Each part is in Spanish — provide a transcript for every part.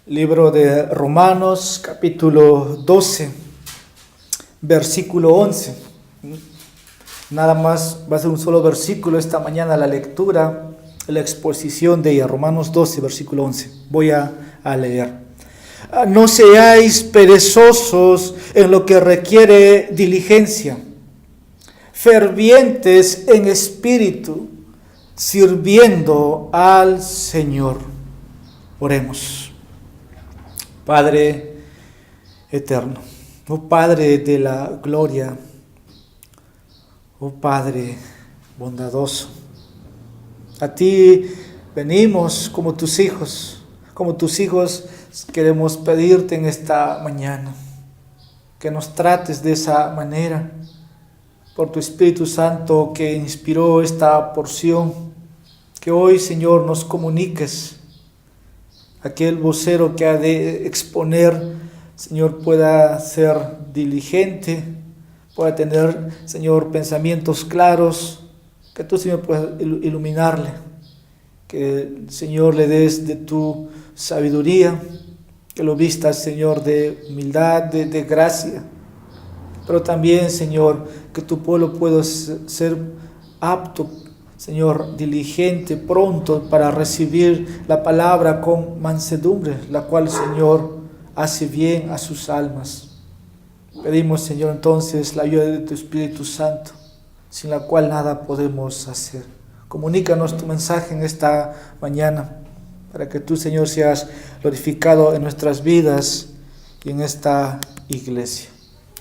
Libro de Romanos, capítulo 12, versículo 11. Nada más va a ser un solo versículo esta mañana la lectura, la exposición de ella, Romanos 12, versículo 11. Voy a leer. No seáis perezosos en lo que requiere diligencia, fervientes en espíritu, sirviendo al Señor. Oremos. Padre eterno, oh Padre de la gloria, oh Padre bondadoso, a ti venimos como tus hijos queremos pedirte en esta mañana que nos trates de esa manera, por tu Espíritu Santo que inspiró esta porción, que hoy, Señor, nos comuniques. Aquel vocero que ha de exponer, Señor, pueda ser diligente, pueda tener, Señor, pensamientos claros, que tú, Señor, puedas iluminarle, que, Señor, le des de tu sabiduría, que lo vistas, Señor, de humildad, de gracia, pero también, Señor, que tu pueblo pueda ser apto, Señor, diligente, pronto para recibir la palabra con mansedumbre, la cual, Señor, hace bien a sus almas. Pedimos, Señor, entonces la ayuda de tu Espíritu Santo, sin la cual nada podemos hacer. Comunícanos tu mensaje en esta mañana, para que tú, Señor, seas glorificado en nuestras vidas y en esta iglesia.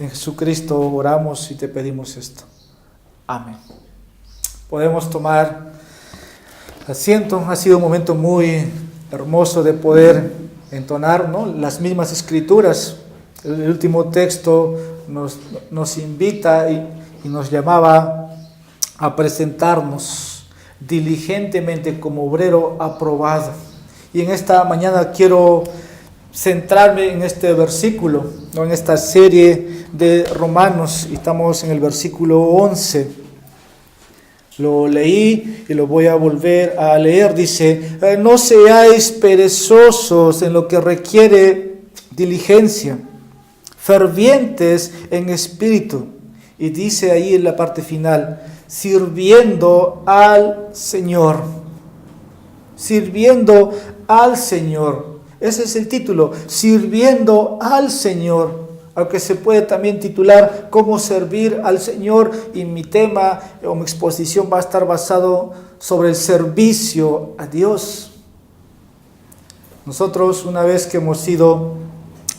En Jesucristo oramos y te pedimos esto. Amén. Podemos tomar asiento. Ha sido un momento muy hermoso de poder entonar, ¿no?, las mismas escrituras. El último texto nos invita y nos llamaba a presentarnos diligentemente como obrero aprobado. Y en esta mañana quiero centrarme en este versículo, ¿no?, en esta serie de Romanos, y estamos en el versículo 11. Lo leí y lo voy a volver a leer. Dice: no seáis perezosos en lo que requiere diligencia, fervientes en espíritu. Y dice ahí en la parte final: sirviendo al Señor. Sirviendo al Señor. Ese es el título, sirviendo al Señor. Aunque se puede también titular cómo servir al Señor, y mi tema o mi exposición va a estar basado sobre el servicio a Dios. Nosotros, una vez que hemos sido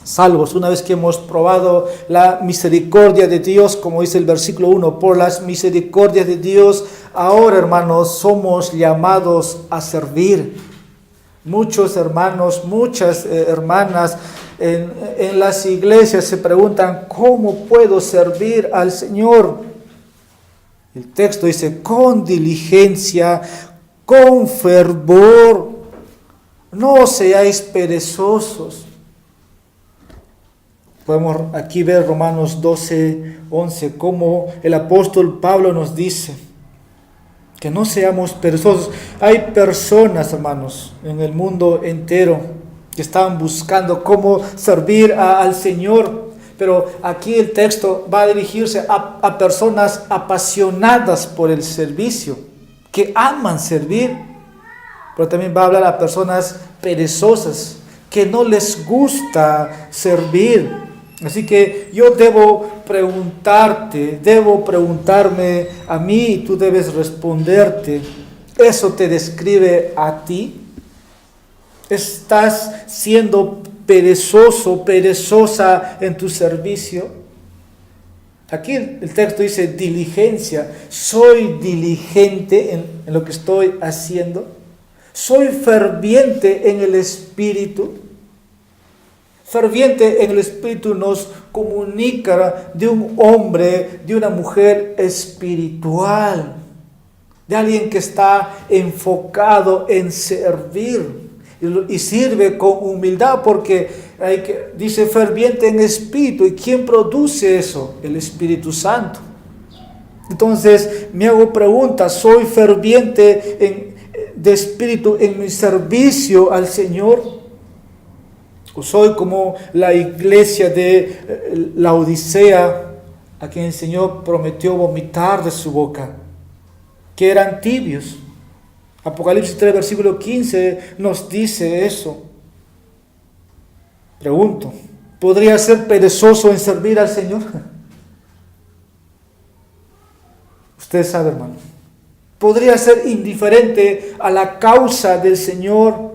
salvos, una vez que hemos probado la misericordia de Dios, como dice el versículo 1, por las misericordias de Dios, ahora, hermanos, somos llamados a servir. Muchos hermanos, muchas hermanas en las iglesias se preguntan: ¿cómo puedo servir al Señor? El texto dice: con diligencia, con fervor, no seáis perezosos. Podemos aquí ver Romanos 12, 11, como el apóstol Pablo nos dice que no seamos perezosos. Hay personas, hermanos, en el mundo entero que están buscando cómo servir al Señor, pero aquí el texto va a dirigirse a personas apasionadas por el servicio, que aman servir, pero también va a hablar a personas perezosas, que no les gusta servir. Así que yo debo preguntarme a mí, y tú debes responderte: ¿eso te describe a ti? ¿Estás siendo perezoso, perezosa en tu servicio? Aquí el texto dice diligencia. ¿Soy diligente en lo que estoy haciendo? ¿Soy ferviente en el Espíritu? Ferviente en el Espíritu nos comunica de un hombre, de una mujer espiritual, de alguien que está enfocado en servir y sirve con humildad, porque dice ferviente en espíritu. ¿Y quién produce eso? El Espíritu Santo. Entonces me hago preguntas: ¿soy ferviente de espíritu en mi servicio al Señor? O soy como la iglesia de la Odisea, a quien el Señor prometió vomitar de su boca, que eran tibios. Apocalipsis 3, versículo 15 nos dice eso. Pregunto, ¿podría ser perezoso en servir al Señor? Usted sabe, hermano. ¿Podría ser indiferente a la causa del Señor?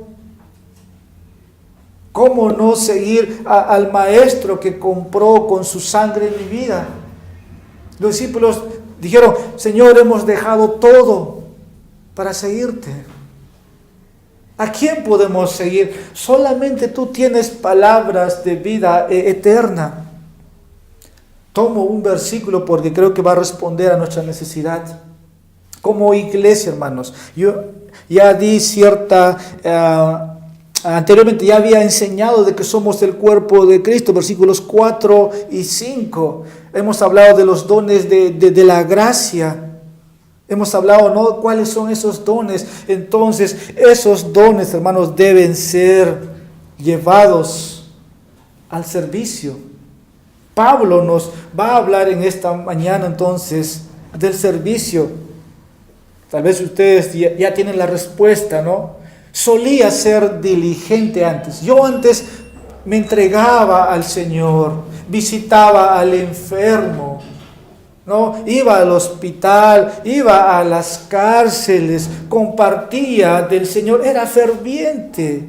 ¿Cómo no seguir al Maestro que compró con su sangre mi vida? Los discípulos dijeron, Señor, hemos dejado todo para seguirte. ¿A quién podemos seguir? Solamente tú tienes palabras de vida eterna. Tomo un versículo porque creo que va a responder a nuestra necesidad. Como iglesia, hermanos, yo ya di anteriormente ya había enseñado de que somos el cuerpo de Cristo, versículos 4 y 5. Hemos hablado de los dones de la gracia. Hemos hablado, ¿no? ¿Cuáles son esos dones? Entonces, esos dones, hermanos, deben ser llevados al servicio. Pablo nos va a hablar en esta mañana, entonces, del servicio. Tal vez ustedes ya tienen la respuesta, ¿no? Solía ser diligente antes. Yo antes me entregaba al Señor, visitaba al enfermo, ¿no? Iba al hospital, iba a las cárceles, compartía del Señor, era ferviente,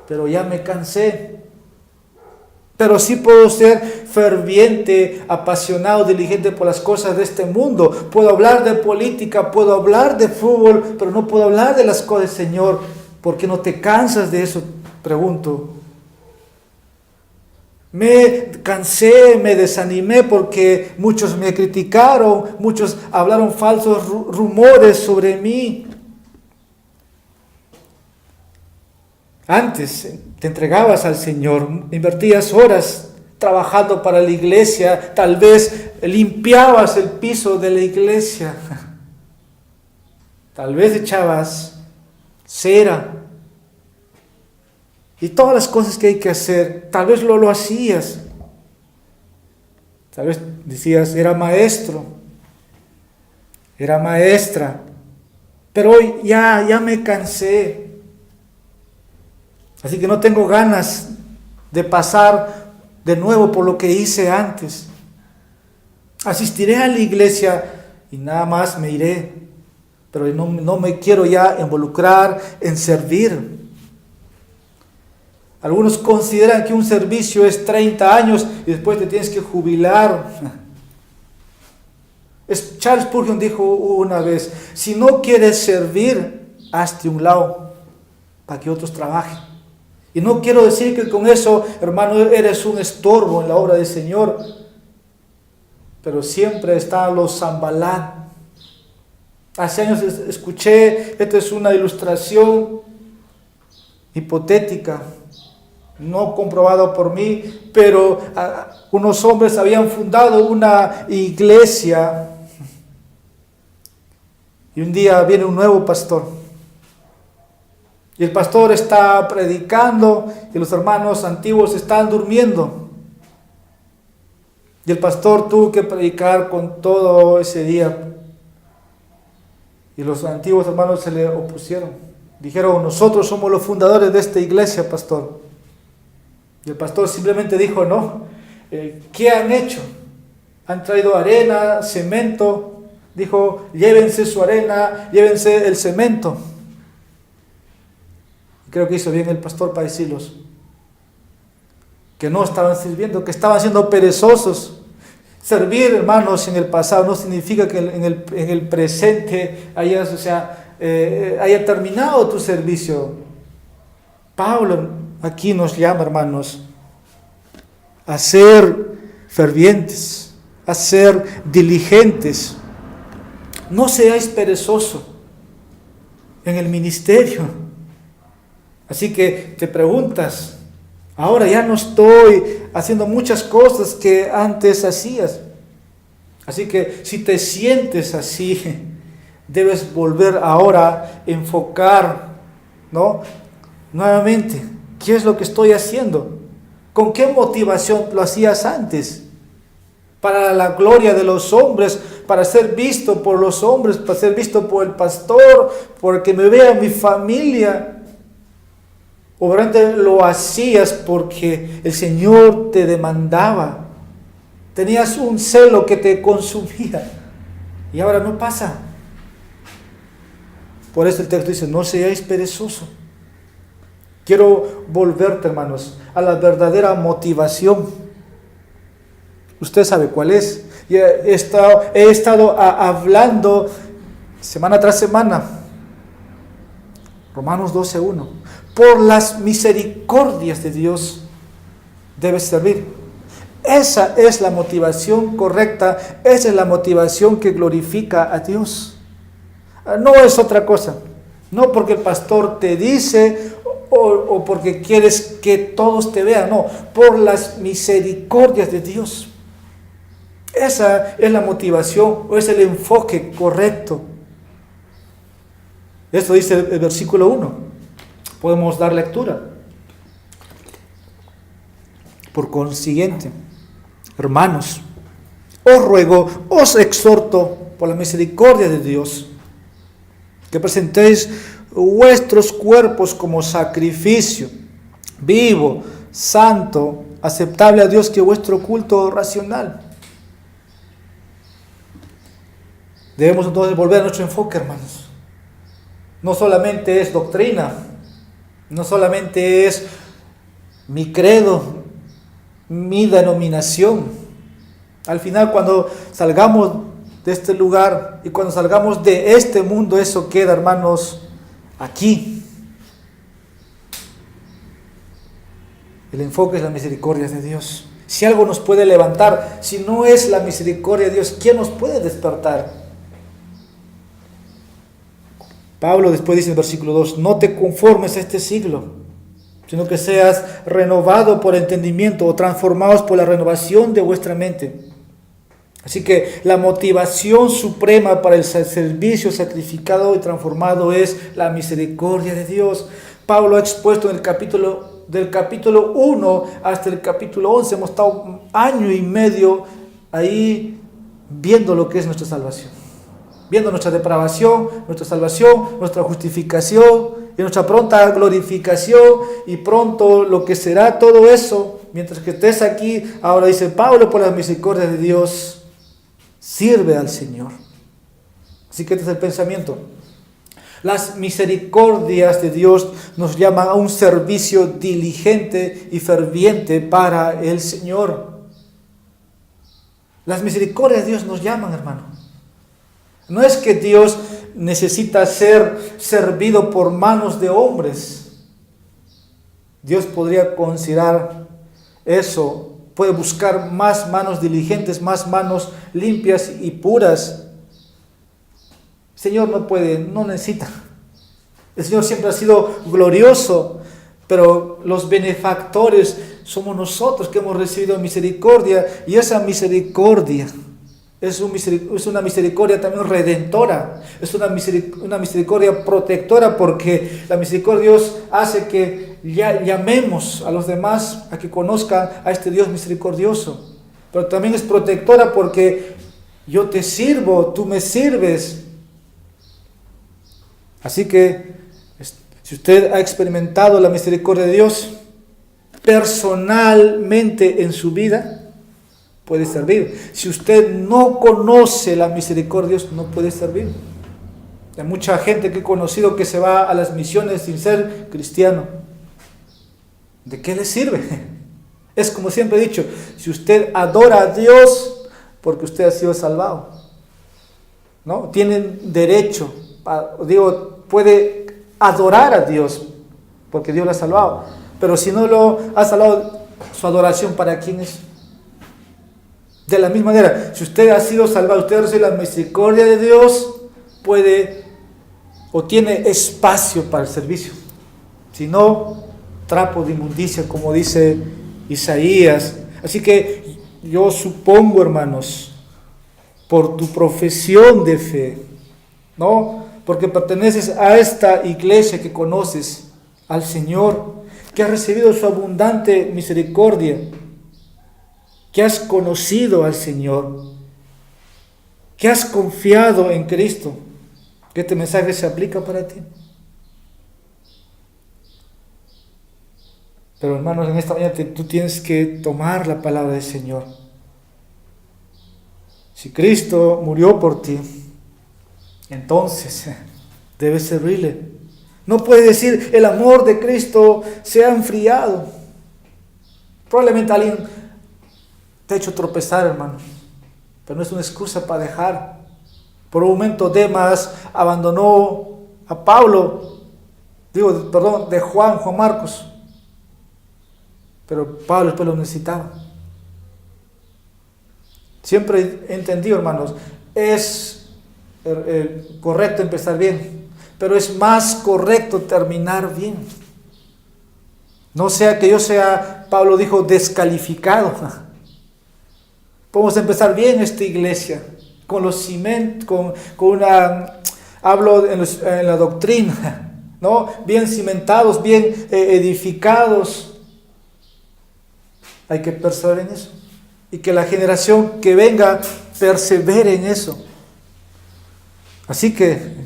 pero ya me cansé. Pero sí puedo ser ferviente, apasionado, diligente por las cosas de este mundo. Puedo hablar de política, puedo hablar de fútbol, pero no puedo hablar de las cosas del Señor. ¿Por qué no te cansas de eso? Pregunto. Me cansé, me desanimé porque muchos me criticaron, muchos hablaron falsos rumores sobre mí. Antes te entregabas al Señor, invertías horas trabajando para la iglesia, tal vez limpiabas el piso de la iglesia, tal vez echabas cera y todas las cosas que hay que hacer, tal vez lo hacías, tal vez decías, era maestro, era maestra, pero hoy ya me cansé. Así que no tengo ganas de pasar de nuevo por lo que hice antes. Asistiré a la iglesia y nada más me iré. Pero no me quiero ya involucrar en servir. Algunos consideran que un servicio es 30 años y después te tienes que jubilar. Charles Spurgeon dijo una vez, si no quieres servir, hazte un lado para que otros trabajen. Y no quiero decir que con eso, hermano, eres un estorbo en la obra del Señor. Pero siempre están los Zambalat. Hace años escuché, esta es una ilustración hipotética, no comprobado por mí, pero unos hombres habían fundado una iglesia. Y un día viene un nuevo pastor. Y el pastor está predicando y los hermanos antiguos están durmiendo. Y el pastor tuvo que predicar con todo ese día. Y los antiguos hermanos se le opusieron. Dijeron, nosotros somos los fundadores de esta iglesia, pastor. Y el pastor simplemente dijo, no. ¿Qué han hecho? Han traído arena, cemento. Dijo, llévense su arena, llévense el cemento. Creo que hizo bien el pastor para decirlos que no estaban sirviendo, que estaban siendo perezosos. Servir, hermanos, en el pasado no significa que en el presente haya terminado tu servicio. Pablo aquí nos llama, hermanos, a ser fervientes, a ser diligentes. No seáis perezosos en el ministerio. Así que te preguntas, ahora ya no estoy haciendo muchas cosas que antes hacías. Así que si te sientes así, debes volver ahora a enfocar, ¿no? Nuevamente, ¿Qué es lo que estoy haciendo? ¿Con qué motivación lo hacías antes? Para la gloria de los hombres, para ser visto por los hombres, para ser visto por el pastor, porque me vea mi familia. O realmente lo hacías porque el Señor te demandaba. Tenías un celo que te consumía. Y ahora no pasa. Por eso el texto dice, no seáis perezosos. Quiero volverte, hermanos, a la verdadera motivación. Usted sabe cuál es. He estado hablando semana tras semana. Romanos 12:1. Por las misericordias de Dios debes servir. Esa es la motivación correcta. Esa es la motivación que glorifica a Dios. No es otra cosa. No porque el pastor te dice o porque quieres que todos te vean. No, por las misericordias de Dios. Esa es la motivación o es el enfoque correcto. Esto dice el versículo 1. Podemos dar lectura. Por consiguiente, hermanos, os ruego, os exhorto por la misericordia de Dios, que presentéis vuestros cuerpos como sacrificio vivo, santo, aceptable a Dios, que vuestro culto racional. Debemos entonces volver a nuestro enfoque, hermanos. No solamente es doctrina, no solamente es mi credo, mi denominación. Al final, cuando salgamos de este lugar y cuando salgamos de este mundo, eso queda, hermanos, aquí. El enfoque es la misericordia de Dios. Si algo nos puede levantar, si no es la misericordia de Dios, ¿quién nos puede despertar? Pablo después dice en el versículo 2, no te conformes a este siglo, sino que seas renovado por entendimiento o transformados por la renovación de vuestra mente. Así que la motivación suprema para el servicio sacrificado y transformado es la misericordia de Dios. Pablo ha expuesto en el del capítulo 1 hasta el capítulo 11, hemos estado un año y medio ahí viendo lo que es nuestra salvación. Viendo nuestra depravación, nuestra salvación, nuestra justificación y nuestra pronta glorificación y pronto lo que será todo eso. Mientras que estés aquí, ahora dice Pablo, por la misericordia de Dios, sirve al Señor. Así que este es el pensamiento. Las misericordias de Dios nos llaman a un servicio diligente y ferviente para el Señor. Las misericordias de Dios nos llaman, hermano. No es que Dios necesita ser servido por manos de hombres. Dios podría considerar eso. Puede buscar más manos diligentes, más manos limpias y puras. El Señor no puede, no necesita. El Señor siempre ha sido glorioso, pero los benefactores somos nosotros que hemos recibido misericordia, y esa misericordia es una misericordia también redentora, es una misericordia protectora, porque la misericordia de Dios hace que llamemos a los demás a que conozcan a este Dios misericordioso, pero también es protectora porque yo te sirvo, tú me sirves. Así que si usted ha experimentado la misericordia de Dios personalmente en su vida, puede servir. Si usted no conoce la misericordia de Dios, no puede servir. Hay mucha gente que he conocido que se va a las misiones sin ser cristiano. ¿De qué le sirve? Es como siempre he dicho, si usted adora a Dios, porque usted ha sido salvado, ¿no? Tiene derecho, puede adorar a Dios, porque Dios lo ha salvado. Pero si no lo ha salvado, su adoración, ¿para quién es? De la misma manera, si usted ha sido salvado, usted recibe la misericordia de Dios, puede o tiene espacio para el servicio. Si no, trapo de inmundicia, como dice Isaías. Así que yo supongo, hermanos, por tu profesión de fe, ¿no? Porque perteneces a esta iglesia que conoces al Señor, que has recibido su abundante misericordia, que has conocido al Señor, que has confiado en Cristo, que este mensaje se aplica para ti. Pero hermanos, en esta mañana tú tienes que tomar la palabra del Señor. Si Cristo murió por ti, entonces debes servirle. No puedes decir, el amor de Cristo se ha enfriado. Probablemente alguien te ha hecho tropezar, hermano, pero no es una excusa para dejar. Por un momento Demas abandonó a Pablo, de Juan Marcos, pero Pablo después lo necesitaba. Siempre he entendido, hermanos, es correcto empezar bien, pero es más correcto terminar bien. No sea que yo sea, Pablo dijo, descalificado. Podemos empezar bien esta iglesia, con los cimientos, hablo en la doctrina, ¿no? Bien cimentados, bien edificados. Hay que perseverar en eso. Y que la generación que venga persevere en eso. Así que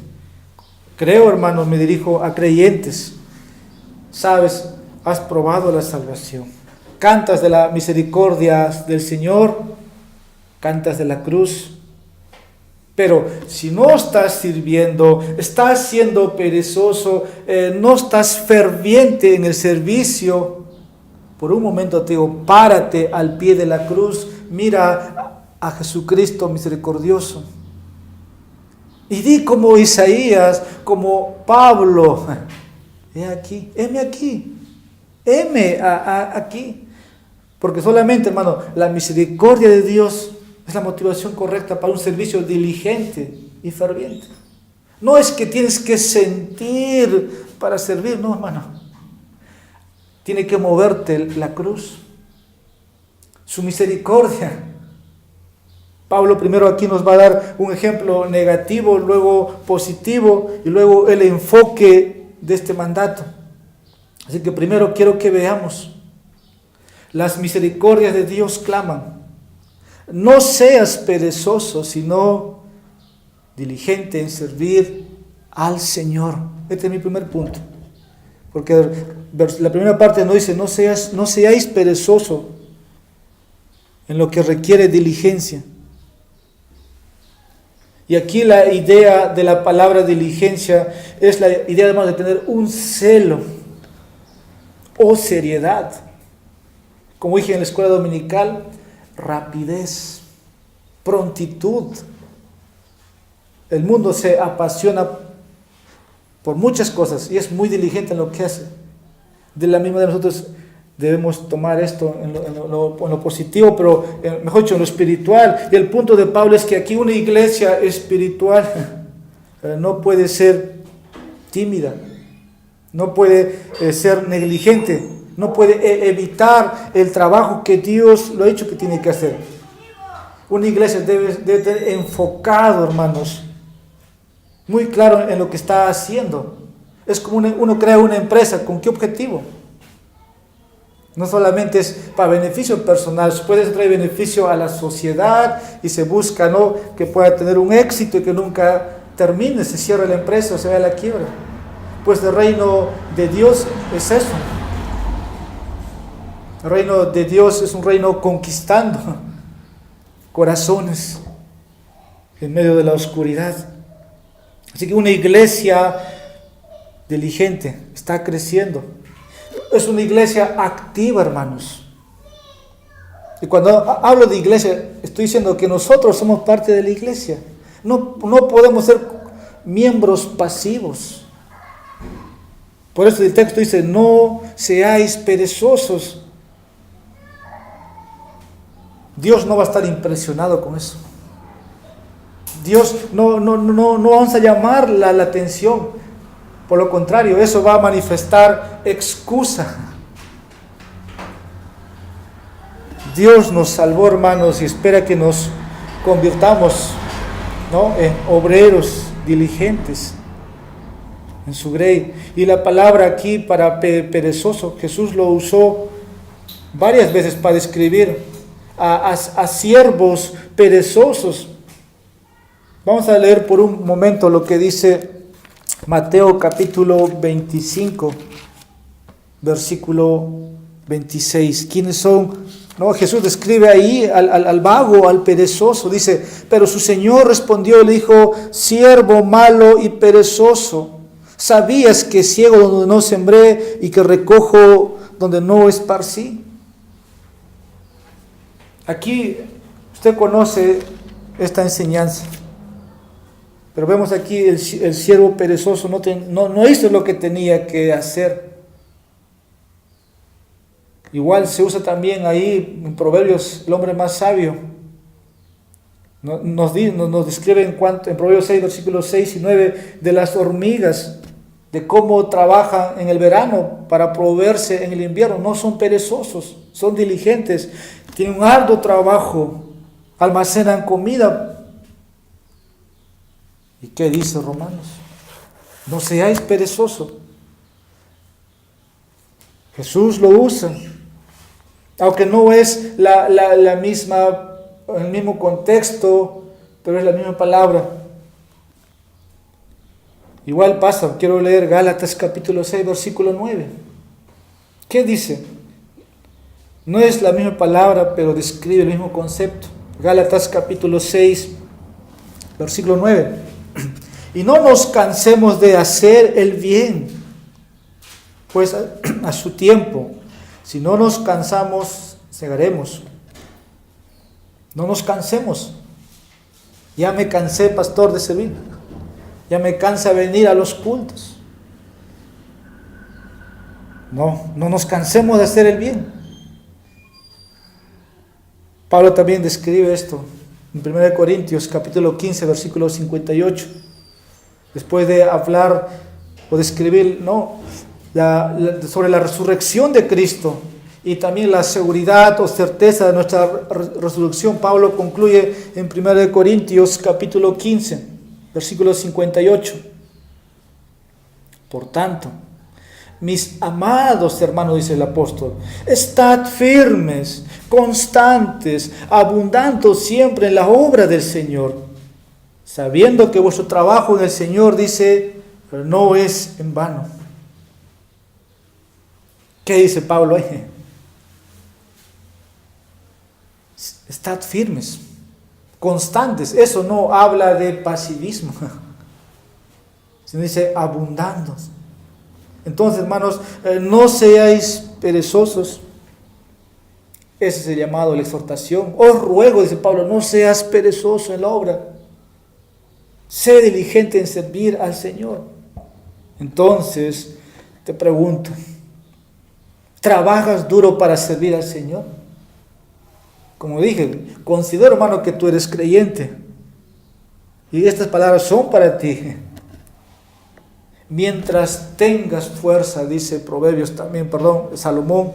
creo, hermanos, me dirijo a creyentes. Sabes, has probado la salvación. Cantas de la misericordia del Señor, cantas de la cruz. Pero si no estás sirviendo, estás siendo perezoso, no estás ferviente en el servicio, por un momento te digo, párate al pie de la cruz, mira a Jesucristo misericordioso. Y di como Isaías, como Pablo, heme aquí, aquí. Porque solamente, hermano, la misericordia de Dios es la motivación correcta para un servicio diligente y ferviente. No es que tienes que sentir para servir, no, hermano. Tiene que moverte la cruz, su misericordia. Pablo primero aquí nos va a dar un ejemplo negativo, luego positivo y luego el enfoque de este mandato. Así que primero quiero que veamos. Las misericordias de Dios claman: no seas perezoso, sino diligente en servir al Señor. Este es mi primer punto. Porque la primera parte nos dice, no seáis perezosos en lo que requiere diligencia. Y aquí la idea de la palabra diligencia es la idea además de tener un celo o seriedad. Como dije en la escuela dominical, rapidez, prontitud. El mundo se apasiona por muchas cosas y es muy diligente en lo que hace. De la misma manera nosotros debemos tomar esto en lo positivo, pero mejor dicho, en lo espiritual. Y el punto de Pablo es que aquí una iglesia espiritual no puede ser tímida, no puede ser negligente, no puede evitar el trabajo que Dios lo ha dicho que tiene que hacer. Una iglesia debe tener enfocado, hermanos, muy claro en lo que está haciendo. Es como uno crea una empresa, ¿con qué objetivo? No solamente es para beneficio personal, puede traer beneficio a la sociedad y se busca, ¿no?, que pueda tener un éxito y que nunca termine, se cierre la empresa o se vaya a la quiebra. Pues el reino de Dios es eso. El reino de Dios es un reino conquistando corazones en medio de la oscuridad. Así que una iglesia diligente está creciendo. Es una iglesia activa, hermanos. Y cuando hablo de iglesia, estoy diciendo que nosotros somos parte de la iglesia. No podemos ser miembros pasivos. Por eso el texto dice, no seáis perezosos. Dios no va a estar impresionado con eso. Dios no vamos a llamar la atención. Por lo contrario, eso va a manifestar excusa. Dios nos salvó, hermanos, y espera que nos convirtamos, ¿no?, en obreros diligentes. en su grey. Y la palabra aquí para perezoso, Jesús lo usó varias veces para describir a siervos perezosos. Vamos a leer por un momento lo que dice Mateo capítulo 25, versículo 26. ¿Quiénes son? No, Jesús describe ahí al vago, al perezoso. Dice, pero su Señor respondió y le dijo, siervo malo y perezoso, ¿sabías que ciego donde no sembré y que recojo donde no esparcí? Aquí usted conoce esta enseñanza, pero vemos aquí el siervo perezoso no hizo lo que tenía que hacer. Igual se usa también ahí en Proverbios el hombre más sabio. Nos describe en Proverbios 6, versículos 6 y 9, de las hormigas, de cómo trabajan en el verano para proveerse en el invierno. No son perezosos, son diligentes, tienen un arduo trabajo, almacenan comida. ¿Y qué dice Romanos? No seáis perezosos. Jesús lo usa, aunque no es la misma, el mismo contexto, pero es la misma palabra. Igual pasa, quiero leer Gálatas capítulo 6, versículo 9. ¿Qué dice? No es la misma palabra, pero describe el mismo concepto. Gálatas capítulo 6, versículo 9. Y no nos cansemos de hacer el bien, pues a su tiempo, si no nos cansamos, segaremos. No nos cansemos. Ya me cansé, pastor, de servir. Ya me cansa venir a los cultos. No nos cansemos de hacer el bien. Pablo también describe esto en 1 Corintios capítulo 15, versículo 58. Después de hablar o describir, sobre la resurrección de Cristo y también la seguridad o certeza de nuestra resurrección, Pablo concluye en 1 Corintios capítulo 15, versículo 58. Por tanto, mis amados hermanos, dice el apóstol, estad firmes, constantes, abundando siempre en la obra del Señor, sabiendo que vuestro trabajo en el Señor, dice, no es en vano. ¿Qué dice Pablo ahí? Estad firmes, constantes. Eso no habla de pasivismo, sino dice abundando. Entonces, hermanos, no seáis perezosos. Ese es el llamado, la exhortación. Os ruego, dice Pablo, no seas perezoso en la obra. Sé diligente en servir al Señor. Entonces, te pregunto, ¿trabajas duro para servir al Señor? Como dije, considero, hermano, que tú eres creyente. Y estas palabras son para ti. Mientras tengas fuerza, dice Salomón,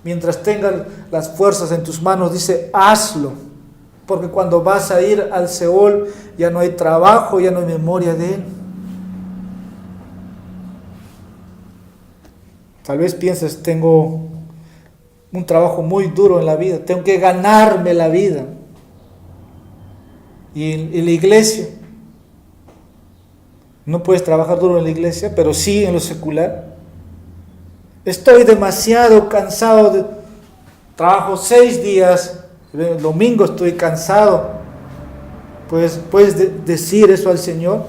mientras tengas las fuerzas en tus manos, dice, hazlo. Porque cuando vas a ir al Seol, ya no hay trabajo, ya no hay memoria de él. Tal vez pienses, tengo un trabajo muy duro en la vida, tengo que ganarme la vida. Y en la iglesia, no puedes trabajar duro en la iglesia, pero sí en lo secular. Estoy demasiado cansado, trabajo 6 días, el domingo estoy cansado. Pues puedes decir eso al Señor.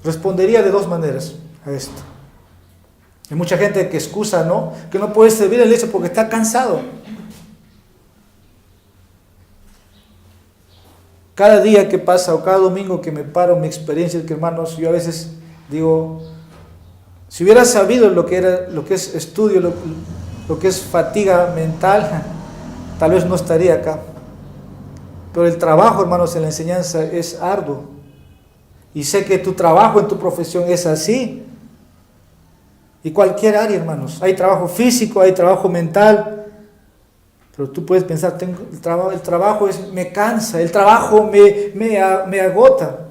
Respondería de 2 maneras a esto. Hay mucha gente que excusa, ¿no? Que no puede servir en la iglesia porque está cansado. Cada día que pasa o cada domingo que me paro, mi experiencia es que, hermanos, yo a veces digo, si hubiera sabido lo que es estudio, lo que es fatiga mental, tal vez no estaría acá. Pero el trabajo, hermanos, en la enseñanza es arduo. Y sé que tu trabajo en tu profesión es así. Y cualquier área, hermanos. Hay trabajo físico, hay trabajo mental. Pero tú puedes pensar, el trabajo me cansa, el trabajo me agota.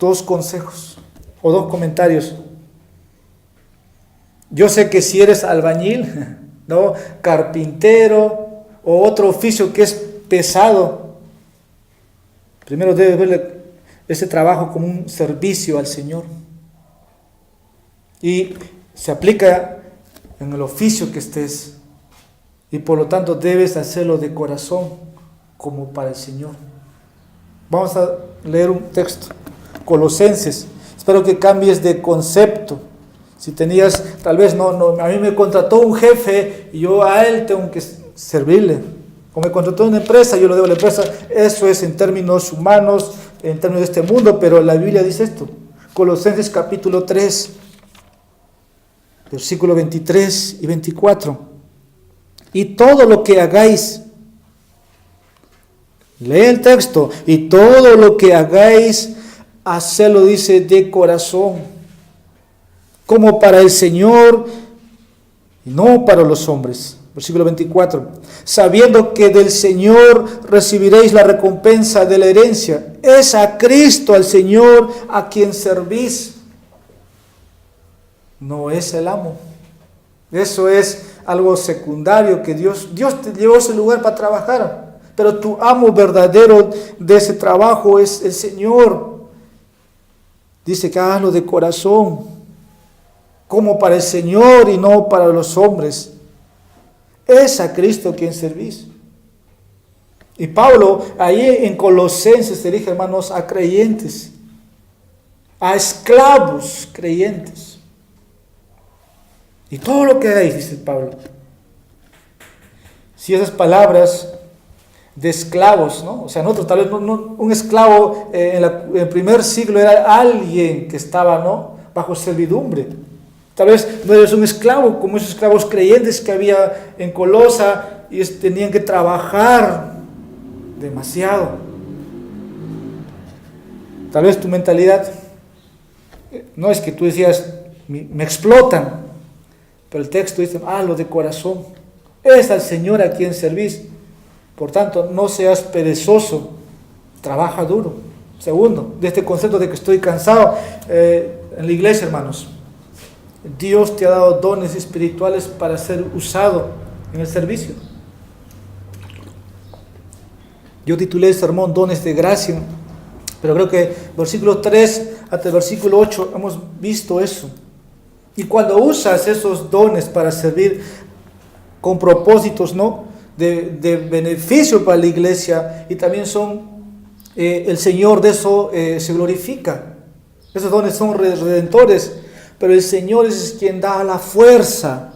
2 consejos o 2 comentarios. Yo sé que si eres albañil, ¿no?, carpintero o otro oficio que es pesado, primero debes ver ese trabajo como un servicio al Señor. Y se aplica en el oficio que estés. Y por lo tanto debes hacerlo de corazón, como para el Señor. Vamos a leer un texto. Colosenses. Espero que cambies de concepto. Si tenías, tal vez a mí me contrató un jefe y yo a él tengo que servirle. O me contrató una empresa, yo lo debo a la empresa. Eso es en términos humanos, en términos de este mundo, pero la Biblia dice esto. Colosenses capítulo 3, versículo 23 y 24. Y todo lo que hagáis, lee el texto, y todo lo que hagáis, hacedlo, dice, de corazón, como para el Señor y no para los hombres. Versículo 24. Sabiendo que del Señor recibiréis la recompensa de la herencia. Es a Cristo, al Señor, a quien servís. No es el amo. Eso es algo secundario que Dios te llevó a ese lugar para trabajar. Pero tu amo verdadero de ese trabajo es el Señor. Dice que hágalo de corazón, como para el Señor y no para los hombres. Es a Cristo quien servís. Y Pablo, ahí en Colosenses, se dirige, hermanos, a creyentes, a esclavos creyentes. Y todo lo que hagáis, dice Pablo. Si esas palabras de esclavos, ¿no? O sea, nosotros tal vez un esclavo en el primer siglo era alguien que estaba, ¿no?, bajo servidumbre. Tal vez no eres un esclavo como esos esclavos creyentes que había en Colosa y tenían que trabajar demasiado. Tal vez tu mentalidad no es que tú decías, me explotan, pero el texto dice, lo de corazón, es al Señor a quien servís. Por tanto, no seas perezoso, trabaja duro. Segundo, de este concepto de que estoy cansado, en la iglesia, hermanos, Dios te ha dado dones espirituales para ser usado en el servicio. Yo titulé el sermón Dones de Gracia, pero creo que versículo 3 hasta el versículo 8 hemos visto eso. Y cuando usas esos dones para servir con propósitos, ¿no?, de beneficio para la iglesia, y también son, el Señor de eso se glorifica. Esos dones son redentores, pero el Señor es quien da la fuerza.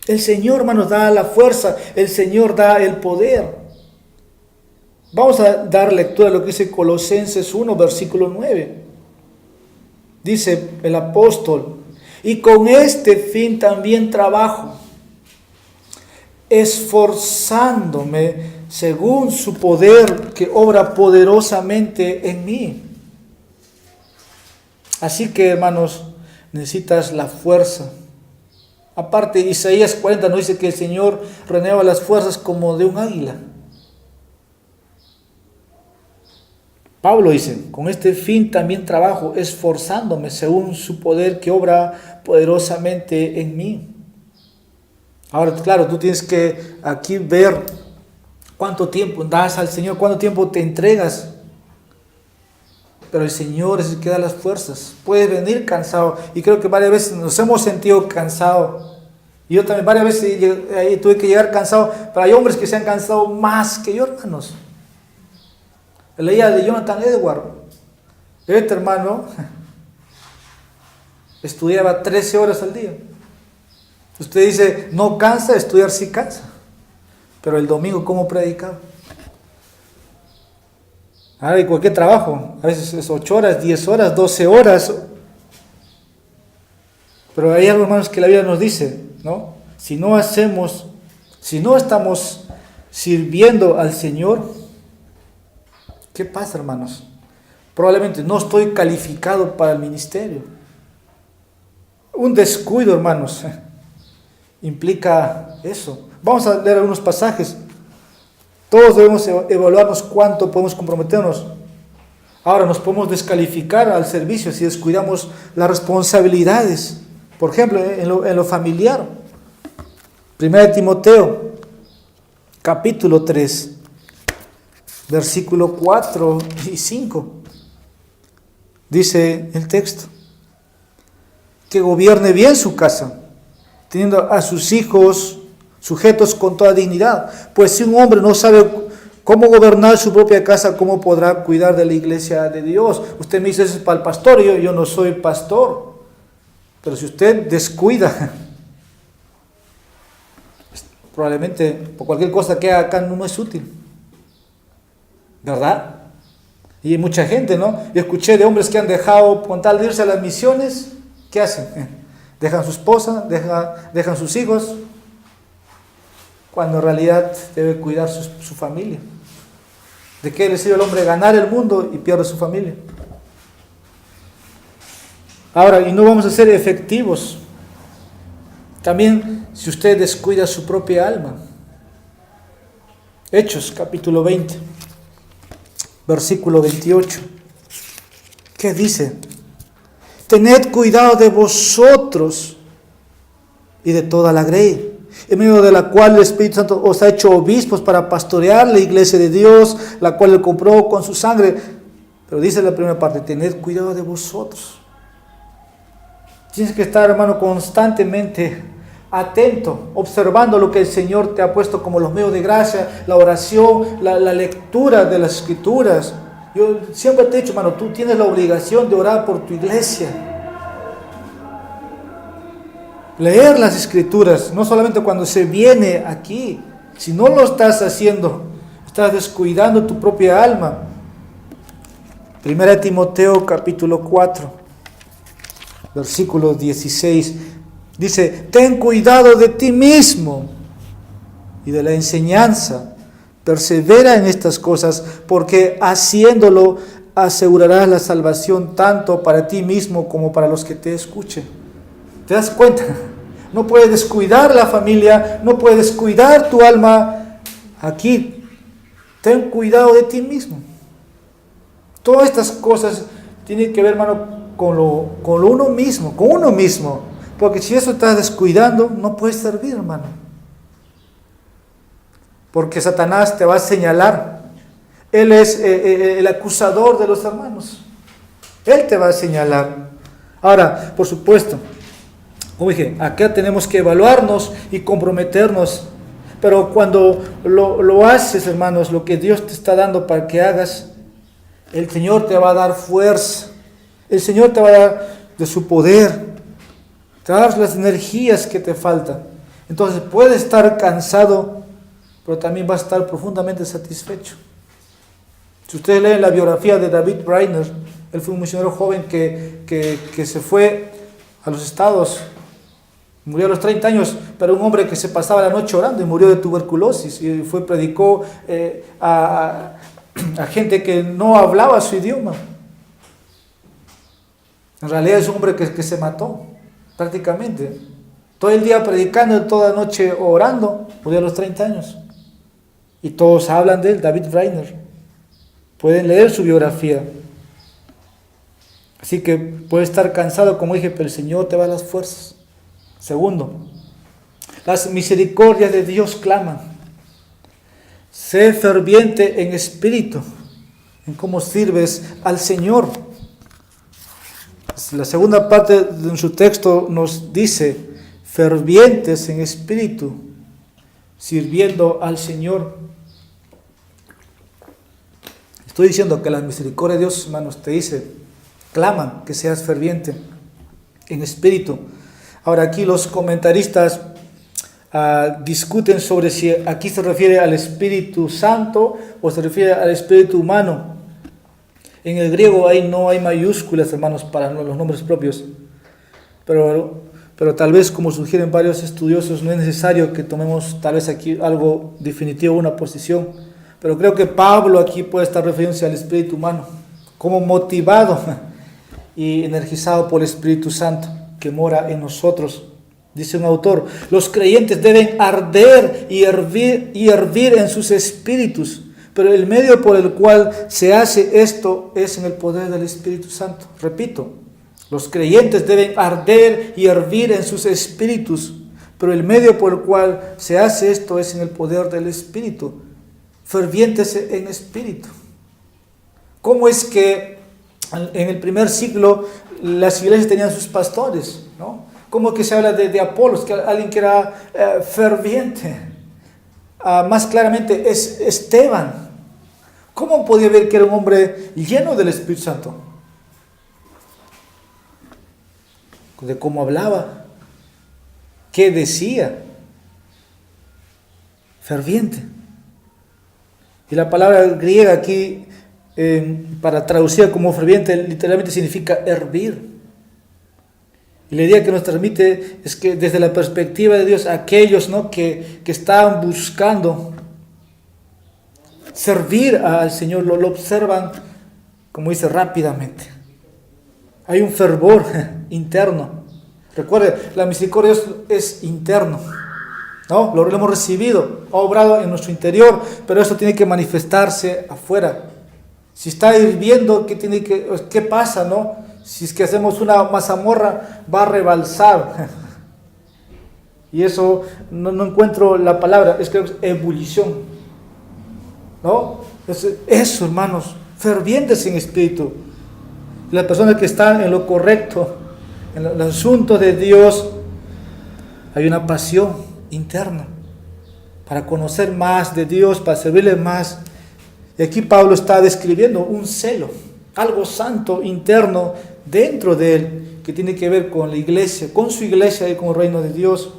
El Señor, hermanos, da la fuerza, el Señor da el poder. Vamos a dar lectura a lo que dice Colosenses 1, versículo 9. Dice el apóstol, y con este fin también trabajo, esforzándome según su poder que obra poderosamente en mí. Así que, hermanos, necesitas la fuerza. Aparte, Isaías 40 nos dice que el Señor renueva las fuerzas como de un águila. Pablo dice, con este fin también trabajo, esforzándome según su poder que obra poderosamente en mí. Ahora, claro, tú tienes que aquí ver cuánto tiempo das al Señor, cuánto tiempo te entregas. Pero el Señor es el que da las fuerzas. Puedes venir cansado. Y creo que varias veces nos hemos sentido cansados. Y yo también varias veces tuve que llegar cansado. Pero hay hombres que se han cansado más que yo, hermanos. Leía de Jonathan Edwards. Este hermano estudiaba 13 horas al día. Usted dice, no cansa, estudiar sí cansa. Pero el domingo, ¿cómo predicaba? Ahora hay cualquier trabajo, a veces es 8 horas, 10 horas, 12 horas. Pero hay algo, hermanos, que la Biblia nos dice, ¿no? Si no estamos sirviendo al Señor, ¿qué pasa, hermanos? Probablemente no estoy calificado para el ministerio. Un descuido, hermanos, implica eso. Vamos a leer algunos pasajes. Todos debemos evaluarnos cuánto podemos comprometernos. Ahora nos podemos descalificar al servicio si descuidamos las responsabilidades. Por ejemplo, en lo familiar. 1 Timoteo, capítulo 3, versículo 4 y 5. Dice el texto: que gobierne bien su casa, teniendo a sus hijos sujetos con toda dignidad. Pues si un hombre no sabe cómo gobernar su propia casa, ¿cómo podrá cuidar de la iglesia de Dios? Usted me dice, eso es para el pastor, yo no soy pastor. Pero si usted descuida, probablemente por cualquier cosa que haga acá no es útil, ¿verdad? Y mucha gente, ¿no? Yo escuché de hombres que han dejado, con tal de irse a las misiones, ¿qué hacen? Dejan su esposa, dejan sus hijos, cuando en realidad debe cuidar su familia. ¿De qué le sirve al hombre ganar el mundo y pierde su familia? Ahora, y no vamos a ser efectivos también si usted descuida su propia alma. Hechos, capítulo 20, versículo 28. ¿Qué dice? Tened cuidado de vosotros y de toda la grey, en medio de la cual el Espíritu Santo os ha hecho obispos para pastorear la iglesia de Dios, la cual él compró con su sangre. Pero dice la primera parte: tened cuidado de vosotros. Tienes que estar, hermano, constantemente atento, observando lo que el Señor te ha puesto como los medios de gracia, la oración, la lectura de las Escrituras. Yo siempre te he dicho, hermano, tú tienes la obligación de orar por tu iglesia. Leer las Escrituras, no solamente cuando se viene aquí. Si no lo estás haciendo, estás descuidando tu propia alma. 1 Timoteo capítulo 4, versículo 16. Dice: ten cuidado de ti mismo y de la enseñanza. Persevera en estas cosas, porque haciéndolo asegurarás la salvación tanto para ti mismo como para los que te escuchen. ¿Te das cuenta? No puedes descuidar la familia, no puedes descuidar tu alma. Aquí, ten cuidado de ti mismo. Todas estas cosas tienen que ver, hermano, con uno mismo. Porque si eso estás descuidando, no puedes servir, hermano. Porque Satanás te va a señalar. Él es el acusador de los hermanos. Él te va a señalar. Ahora, por supuesto, como dije, acá tenemos que evaluarnos y comprometernos. Pero cuando lo haces, hermanos, lo que Dios te está dando para que hagas, el Señor te va a dar fuerza. El Señor te va a dar de su poder. Te va a dar las energías que te faltan. Entonces puedes estar cansado, pero también vas a estar profundamente satisfecho. Si ustedes leen la biografía de David Brainerd, él fue un misionero joven que se fue a los Estados, murió a los 30 años, pero un hombre que se pasaba la noche orando y murió de tuberculosis, y predicó a gente que no hablaba su idioma. En realidad es un hombre que se mató, prácticamente. Todo el día predicando y toda la noche orando, murió a los 30 años. Y todos hablan de él, David Brainerd. Pueden leer su biografía. Así que puedes estar cansado, como dije, pero el Señor te va a dar las fuerzas. Segundo, las misericordias de Dios claman. Sé ferviente en espíritu, en cómo sirves al Señor. La segunda parte de su texto nos dice: fervientes en espíritu, sirviendo al Señor. Estoy diciendo que la misericordia de Dios, hermanos, te dice, claman que seas ferviente en espíritu. Ahora aquí los comentaristas discuten sobre si aquí se refiere al Espíritu Santo o se refiere al Espíritu humano. En el griego ahí no hay mayúsculas, hermanos, para los nombres propios. Pero tal vez, como sugieren varios estudiosos, no es necesario que tomemos tal vez aquí algo definitivo, una posición. Pero creo que Pablo aquí puede estar refiriéndose al espíritu humano, como motivado y energizado por el Espíritu Santo que mora en nosotros. Dice un autor: los creyentes deben arder y hervir en sus espíritus Pero el medio por el cual se hace esto es en el poder del Espíritu Santo. Repito, los creyentes deben arder y hervir en sus espíritus, pero el medio por el cual se hace esto es en el poder del Espíritu. Fervientes en espíritu. ¿Cómo es que en el primer siglo las iglesias tenían sus pastores, ¿no? ¿Cómo que se habla de Apolos, que alguien que era ferviente? Más claramente es Esteban. ¿Cómo podía ver que era un hombre lleno del Espíritu Santo? De cómo hablaba, qué decía. Ferviente. Y la palabra griega aquí, para traducir como ferviente, literalmente significa hervir. Y la idea que nos transmite es que desde la perspectiva de Dios, aquellos, ¿no?, que estaban buscando servir al Señor, lo observan, como dice, rápidamente. Hay un fervor interno. Recuerde, la misericordia es interno, ¿no? Lo hemos recibido, ha obrado en nuestro interior, pero eso tiene que manifestarse afuera. Si está hirviendo, ¿qué pasa, no? Si es que hacemos una mazamorra, va a rebalsar. Y eso, no encuentro la palabra, es que es ebullición, ¿no? Eso, hermanos, fervientes en espíritu. Las personas que están en lo correcto, en el asunto de Dios, hay una pasión interna para conocer más de Dios, para servirle más. Y aquí Pablo está describiendo un celo, algo santo interno dentro de él, que tiene que ver con la iglesia, con su iglesia y con el reino de Dios.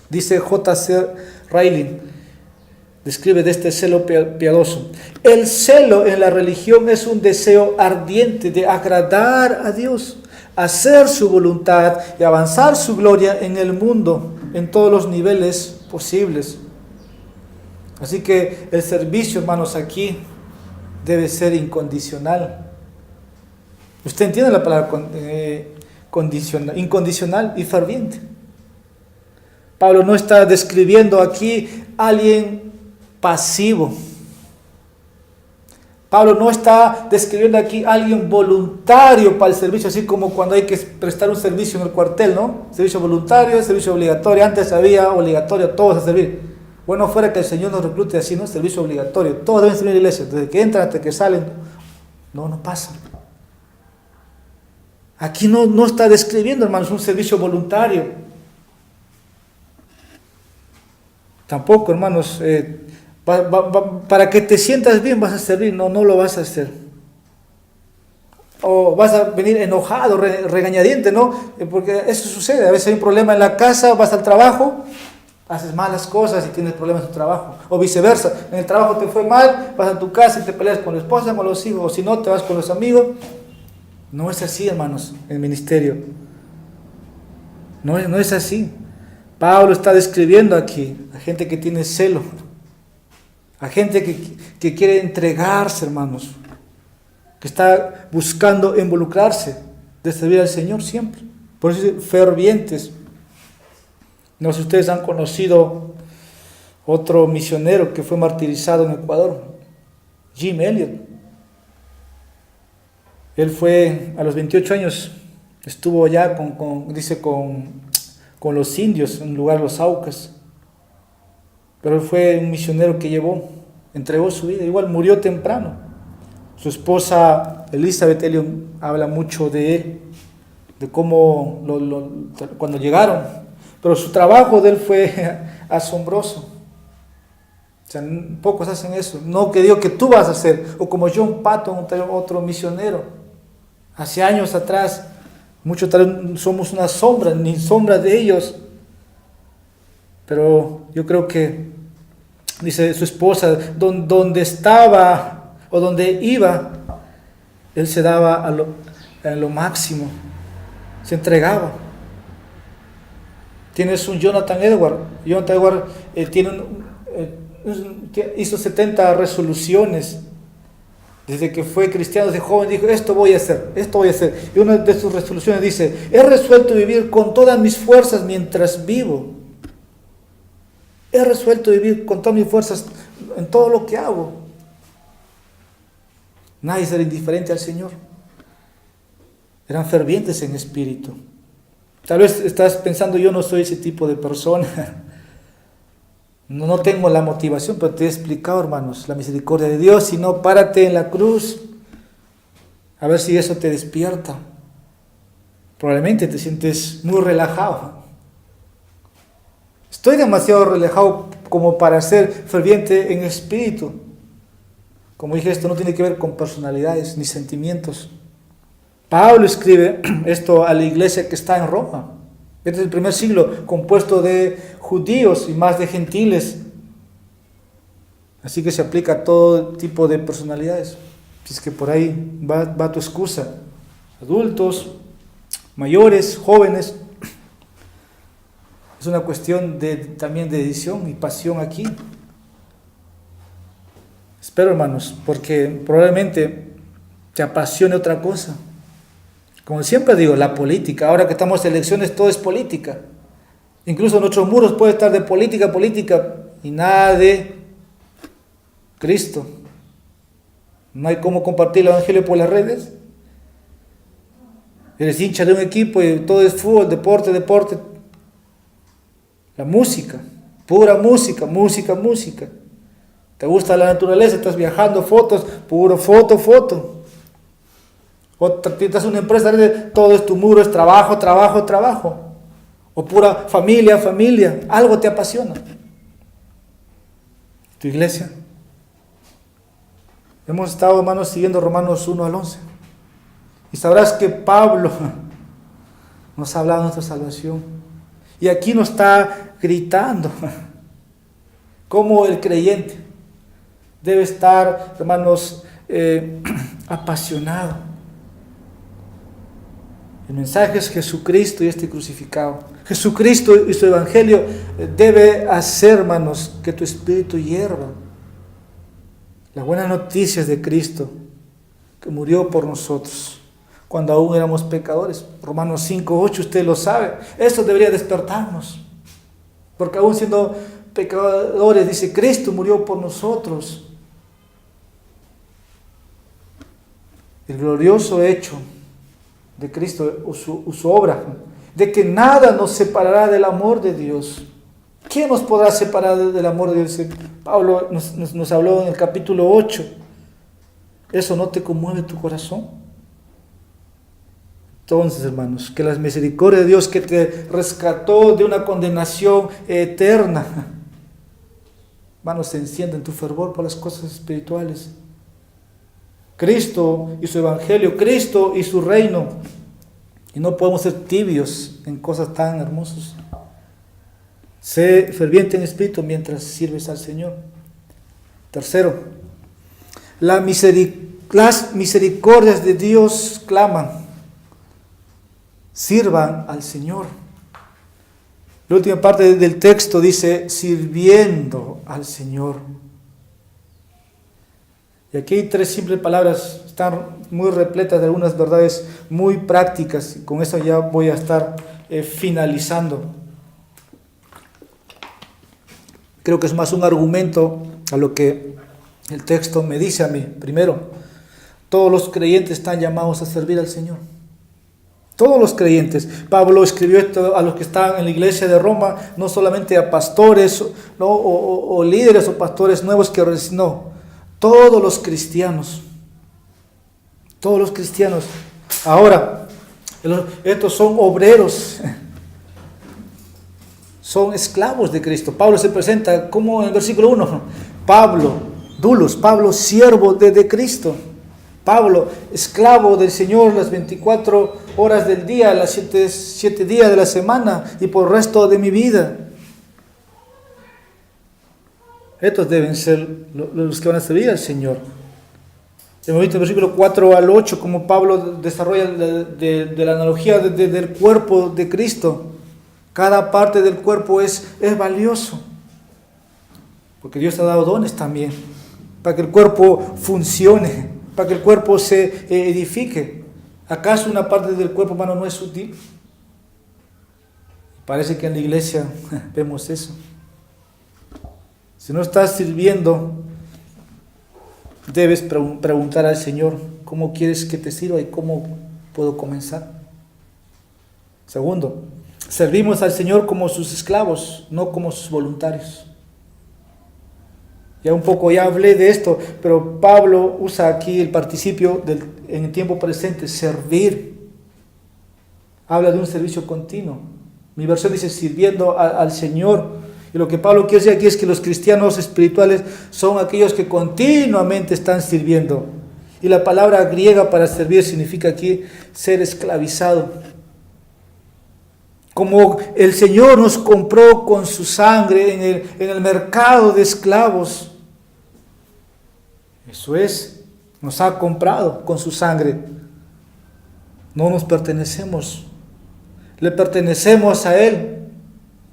Dice J.C. Ryle, describe de este celo piadoso: el celo en la religión es un deseo ardiente de agradar a Dios, hacer su voluntad y avanzar su gloria en el mundo, en todos los niveles posibles. Así que el servicio, hermanos, aquí debe ser incondicional. Usted entiende la palabra incondicional y ferviente. Pablo no está describiendo aquí a alguien pasivo. Pablo no está describiendo aquí a alguien voluntario para el servicio, así como cuando hay que prestar un servicio en el cuartel, ¿no? Servicio voluntario, servicio obligatorio. Antes había obligatorio, todos a servir. Bueno, fuera que el Señor nos reclute así, ¿no? Servicio obligatorio. Todos deben servir en la iglesia, desde que entran hasta que salen. No pasa. Aquí no está describiendo, hermanos, un servicio voluntario. Tampoco, hermanos, para que te sientas bien vas a servir. No lo vas a hacer. O vas a venir enojado, regañadiente, ¿no? Porque eso sucede. A veces hay un problema en la casa, vas al trabajo, haces malas cosas y tienes problemas en tu trabajo. O viceversa, en el trabajo te fue mal, vas a tu casa y te peleas con la esposa, con los hijos, o si no, te vas con los amigos. No es así, hermanos, en el ministerio. No es así. Pablo está describiendo aquí a gente que tiene celo, a gente que quiere entregarse, hermanos, que está buscando involucrarse, de servir al Señor siempre. Por eso dice fervientes. No sé si ustedes han conocido otro misionero que fue martirizado en Ecuador, Jim Elliot. Él fue a los 28 años, estuvo allá con los indios en un lugar, los Aucas. Pero él fue un misionero que entregó su vida, igual murió temprano. Su esposa Elizabeth Elliot habla mucho de él, de cómo cuando llegaron. Pero su trabajo de él fue asombroso. O sea, pocos hacen eso. No que digo que tú vas a hacer, o como John Patton, otro misionero. Hace años atrás, muchos tal vez somos una sombra, ni sombra de ellos. Pero yo creo que, dice su esposa, donde estaba o donde iba, él se daba a lo máximo, se entregaba. Tienes un Jonathan Edwards. Jonathan Edwards hizo 70 resoluciones. Desde que fue cristiano, desde joven, dijo, esto voy a hacer. Y una de sus resoluciones dice, he resuelto vivir con todas mis fuerzas mientras vivo. He resuelto vivir con todas mis fuerzas en todo lo que hago. Nadie será indiferente al Señor. Eran fervientes en espíritu. Tal vez estás pensando, yo no soy ese tipo de persona. No tengo la motivación, pero te he explicado, hermanos, la misericordia de Dios. Si no, párate en la cruz. A ver si eso te despierta. Probablemente te sientes muy relajado. Estoy demasiado relajado como para ser ferviente en espíritu. Como dije, esto no tiene que ver con personalidades ni sentimientos. Pablo escribe esto a la iglesia que está en Roma. Este es el primer siglo, compuesto de judíos y más de gentiles. Así que se aplica a todo tipo de personalidades. Es que por ahí va tu excusa. Adultos, mayores, jóvenes. Es una cuestión también de decisión y pasión aquí. Espero, hermanos, porque probablemente te apasione otra cosa. Como siempre digo, la política. Ahora que estamos en elecciones, todo es política. Incluso nuestros muros pueden estar de política y nada de Cristo. No hay cómo compartir el evangelio por las redes. Eres hincha de un equipo y todo es fútbol, deporte. La música, pura música. Te gusta la naturaleza, estás viajando, fotos, puro foto. O tienes una empresa, todo es tu muro, es trabajo. O pura familia, algo te apasiona. Tu iglesia. Hemos estado, hermanos, siguiendo Romanos 1 al 11. Y sabrás que Pablo nos ha hablado de nuestra salvación. Y aquí nos está gritando cómo el creyente debe estar, hermanos, apasionado. El mensaje es Jesucristo y este crucificado. Jesucristo y su evangelio debe hacer, hermanos, que tu espíritu hierva. Las buenas noticias de Cristo, que murió por nosotros cuando aún éramos pecadores. Romanos 5:8, usted lo sabe. Eso debería despertarnos. Porque aún siendo pecadores, dice, Cristo murió por nosotros. El glorioso hecho de Cristo, su obra, de que nada nos separará del amor de Dios. ¿Quién nos podrá separar del amor de Dios? Pablo nos habló en el capítulo 8. ¿Eso no te conmueve tu corazón? Entonces, hermanos, que la misericordia de Dios que te rescató de una condenación eterna, hermanos, se encienda en tu fervor por las cosas espirituales. Cristo y su evangelio, Cristo y su reino. Y no podemos ser tibios en cosas tan hermosas. Sé ferviente en espíritu mientras sirves al Señor. Tercero, las misericordias de Dios claman. Sirvan al Señor. La última parte del texto dice, sirviendo al Señor. Y aquí hay tres simples palabras, están muy repletas de algunas verdades muy prácticas. Y con eso ya voy a estar finalizando. Creo que es más un argumento a lo que el texto me dice a mí. Primero, todos los creyentes están llamados a servir al Señor. Todos los creyentes. Pablo escribió esto a los que están en la iglesia de Roma, no solamente a pastores, ¿no? o líderes o pastores nuevos no. Todos los cristianos. Ahora, estos son obreros, son esclavos de Cristo. Pablo se presenta como en el versículo 1, Pablo, siervo de Cristo. Pablo, esclavo del Señor las 24 horas del día, las 7 días de la semana y por el resto de mi vida. Estos deben ser los que van a servir al Señor. Hemos visto en el versículo 4 al 8 como Pablo desarrolla de la analogía del cuerpo de Cristo. Cada parte del cuerpo es valioso. Porque Dios ha dado dones también. Para que el cuerpo funcione. Para que el cuerpo se edifique. ¿Acaso una parte del cuerpo humano no es útil? Parece que en la iglesia vemos eso. Si no estás sirviendo, debes preguntar al Señor, ¿cómo quieres que te sirva y cómo puedo comenzar? Segundo, servimos al Señor como sus esclavos, no como sus voluntarios. Ya hablé de esto, pero Pablo usa aquí el participio en el tiempo presente, servir. Habla de un servicio continuo. Mi versión dice sirviendo al Señor. Y lo que Pablo quiere decir aquí es que los cristianos espirituales son aquellos que continuamente están sirviendo. Y la palabra griega para servir significa aquí ser esclavizado. Como el Señor nos compró con su sangre en el mercado de esclavos. Eso es, nos ha comprado con su sangre. No nos pertenecemos, le pertenecemos a Él.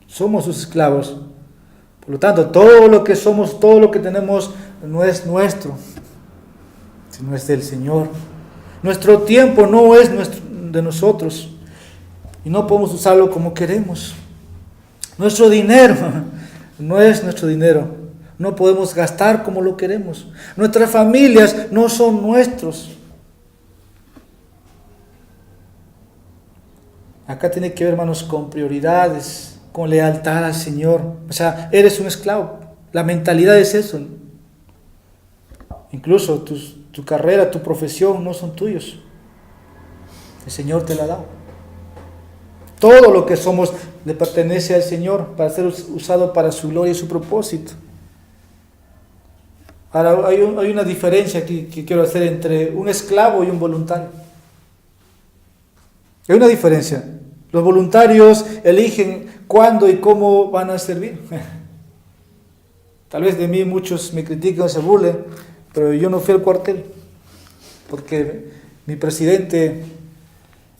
Somos sus esclavos. Por lo tanto, todo lo que somos, todo lo que tenemos no es nuestro, sino es del Señor. Nuestro tiempo no es de nosotros y no podemos usarlo como queremos. Nuestro dinero no es nuestro dinero. No podemos gastar como lo queremos. Nuestras familias no son nuestros. Acá tiene que ver, hermanos, con prioridades, con lealtad al Señor. O sea, eres un esclavo. La mentalidad es eso. Incluso tu carrera, tu profesión no son tuyos. El Señor te la ha dado. Todo lo que somos le pertenece al Señor para ser usado para su gloria y su propósito. Ahora, hay una diferencia que quiero hacer entre un esclavo y un voluntario. Hay una diferencia. Los voluntarios eligen cuándo y cómo van a servir. Tal vez de mí muchos me critican, se burlen, pero yo no fui al cuartel, porque mi presidente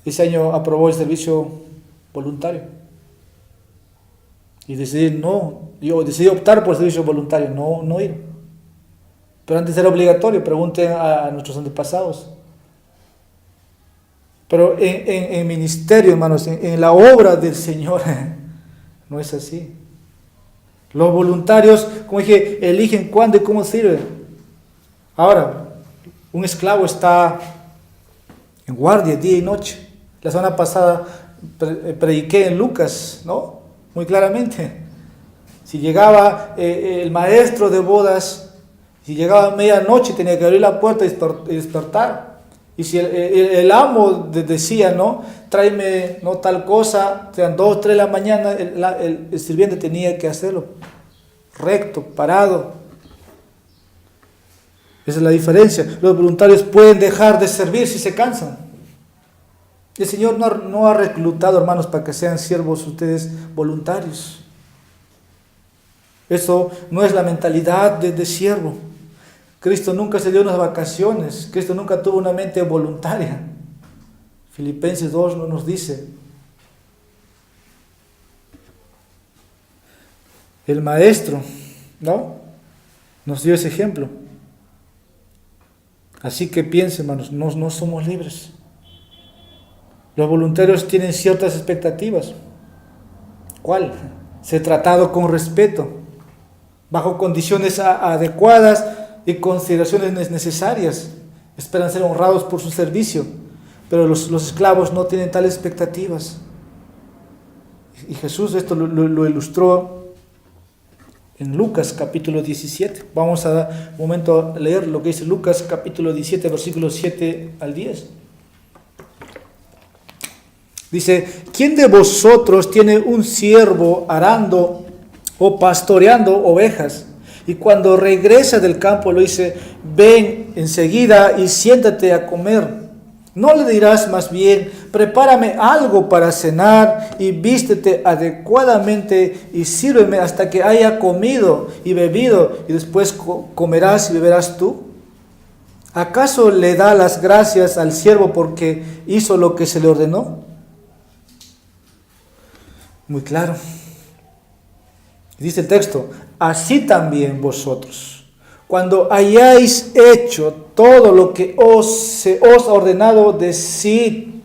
ese año aprobó el servicio voluntario. Y yo decidí optar por el servicio voluntario, no ir. Pero antes era obligatorio, pregunten a nuestros antepasados. Pero en ministerio, hermanos, en la obra del Señor, no es así. Los voluntarios, como dije, eligen cuándo y cómo sirven. Ahora, un esclavo está en guardia día y noche. La semana pasada prediqué en Lucas, ¿no? Muy claramente. Si llegaba el maestro de bodas, si llegaba a medianoche tenía que abrir la puerta y despertar. Y si el amo decía, ¿no? Tráeme no tal cosa, sean 2, 3 de la mañana, el sirviente tenía que hacerlo. Recto, parado. Esa es la diferencia. Los voluntarios pueden dejar de servir si se cansan. El Señor no ha reclutado, hermanos, para que sean siervos ustedes voluntarios. Eso no es la mentalidad de siervo. Cristo nunca se dio unas vacaciones. Cristo nunca tuvo una mente voluntaria. Filipenses 2 nos dice. El maestro, ¿no? Nos dio ese ejemplo. Así que piensen, hermanos, no somos libres. Los voluntarios tienen ciertas expectativas. ¿Cuál? Ser tratado con respeto, bajo condiciones adecuadas y consideraciones necesarias. Esperan ser honrados por su servicio, pero los esclavos no tienen tales expectativas. Y Jesús esto lo ilustró en Lucas capítulo 17. Vamos a dar un momento a leer lo que dice Lucas capítulo 17, versículos 7 al 10. Dice, ¿quién de vosotros tiene un siervo arando o pastoreando ovejas? Y cuando regresa del campo le dice, ven enseguida y siéntate a comer. ¿No le dirás más bien, prepárame algo para cenar y vístete adecuadamente y sírveme hasta que haya comido y bebido y después comerás y beberás tú? ¿Acaso le da las gracias al siervo porque hizo lo que se le ordenó? Muy claro. Dice el texto, así también vosotros, cuando hayáis hecho todo lo que se os ha ordenado, decid,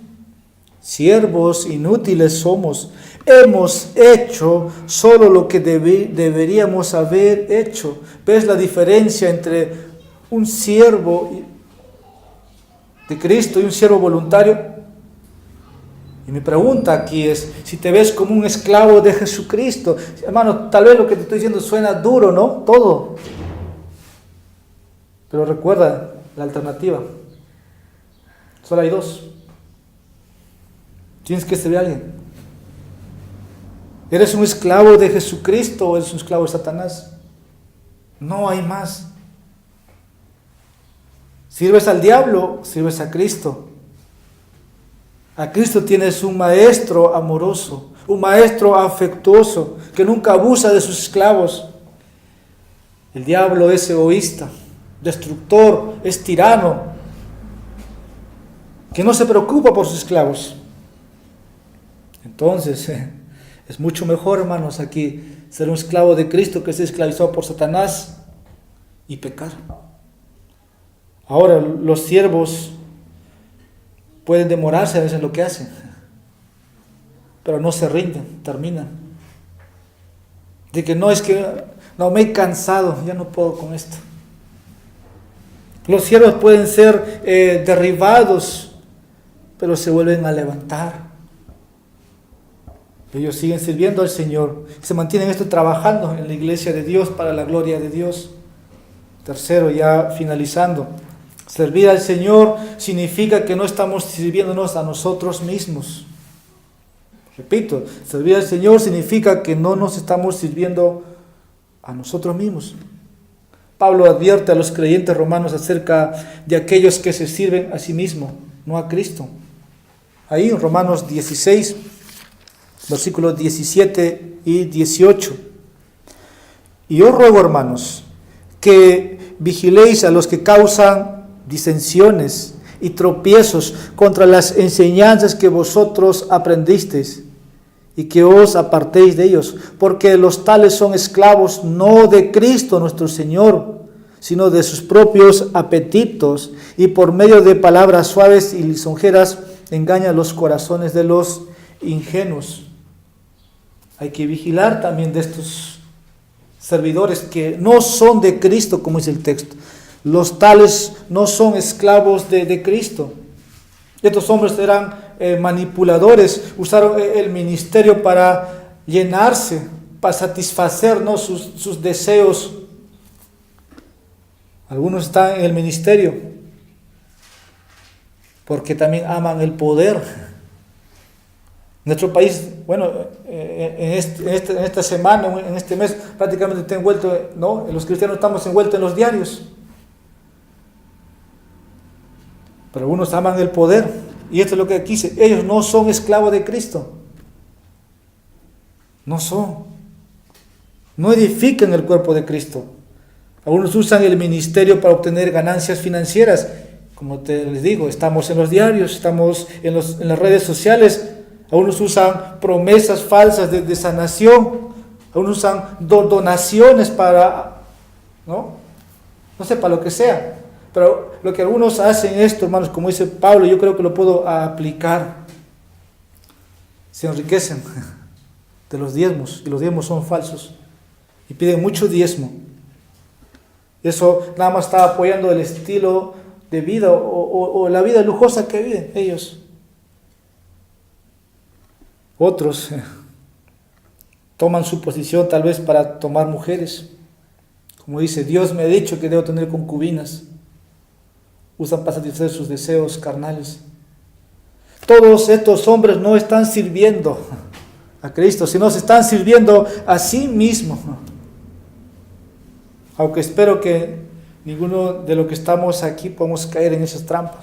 siervos inútiles somos, hemos hecho solo lo que deberíamos haber hecho. ¿Ves la diferencia entre un siervo de Cristo y un siervo voluntario? Y mi pregunta aquí es, si te ves como un esclavo de Jesucristo, hermano, tal vez lo que te estoy diciendo suena duro, ¿no? Todo. Pero recuerda la alternativa. Solo hay dos. Tienes que servir a alguien. ¿Eres un esclavo de Jesucristo o eres un esclavo de Satanás? No hay más. ¿Sirves al diablo? ¿Sirves a Cristo? A Cristo tienes un maestro amoroso, un maestro afectuoso, que nunca abusa de sus esclavos. El diablo es egoísta, destructor, es tirano, que no se preocupa por sus esclavos. Entonces, es mucho mejor, hermanos, aquí ser un esclavo de Cristo que ser esclavizado por Satanás y pecar. Ahora, los siervos pueden demorarse a veces en lo que hacen, pero no se rinden, terminan. De que no, es que no, me he cansado, ya no puedo con esto. Los siervos pueden ser derribados, pero se vuelven a levantar. Ellos siguen sirviendo al Señor, se mantienen trabajando en la iglesia de Dios para la gloria de Dios. Tercero, ya finalizando, servir al Señor significa que no estamos sirviéndonos a nosotros mismos. Repito, servir al Señor significa que no nos estamos sirviendo a nosotros mismos. Pablo advierte a los creyentes romanos acerca de aquellos que se sirven a sí mismos, no a Cristo. Ahí en Romanos 16, versículos 17 y 18. Y os ruego, hermanos, que vigiléis a los que causan disensiones y tropiezos contra las enseñanzas que vosotros aprendisteis, y que os apartéis de ellos, porque los tales son esclavos no de Cristo nuestro Señor, sino de sus propios apetitos, y por medio de palabras suaves y lisonjeras engañan los corazones de los ingenuos. Hay que vigilar también de estos servidores que no son de Cristo, como dice el texto. Los tales no son esclavos de Cristo. Estos hombres eran manipuladores, usaron el ministerio para llenarse, para satisfacer, ¿no?, sus deseos. Algunos están en el ministerio porque también aman el poder. Nuestro país, bueno, en esta semana, en este mes, prácticamente está envuelto, ¿no? Los cristianos estamos envueltos en los diarios. Pero algunos aman el poder. Y esto es lo que aquí dice, ellos no son esclavos de Cristo. No son. No edifican el cuerpo de Cristo. Algunos usan el ministerio para obtener ganancias financieras. Como les digo, estamos en los diarios, estamos en las redes sociales. Algunos usan promesas falsas de sanación. Algunos usan donaciones para, no sé, para lo que sea. Pero lo que algunos hacen esto, hermanos, como dice Pablo, yo creo que lo puedo aplicar. Se enriquecen de los diezmos, y los diezmos son falsos. Y piden mucho diezmo. Eso nada más está apoyando el estilo de vida o la vida lujosa que viven ellos. Otros toman su posición tal vez para tomar mujeres. Como dice, Dios me ha dicho que debo tener concubinas. Usan para satisfacer sus deseos carnales. Todos estos hombres no están sirviendo a Cristo, sino se están sirviendo a sí mismos. Aunque espero que ninguno de los que estamos aquí podamos caer en esas trampas.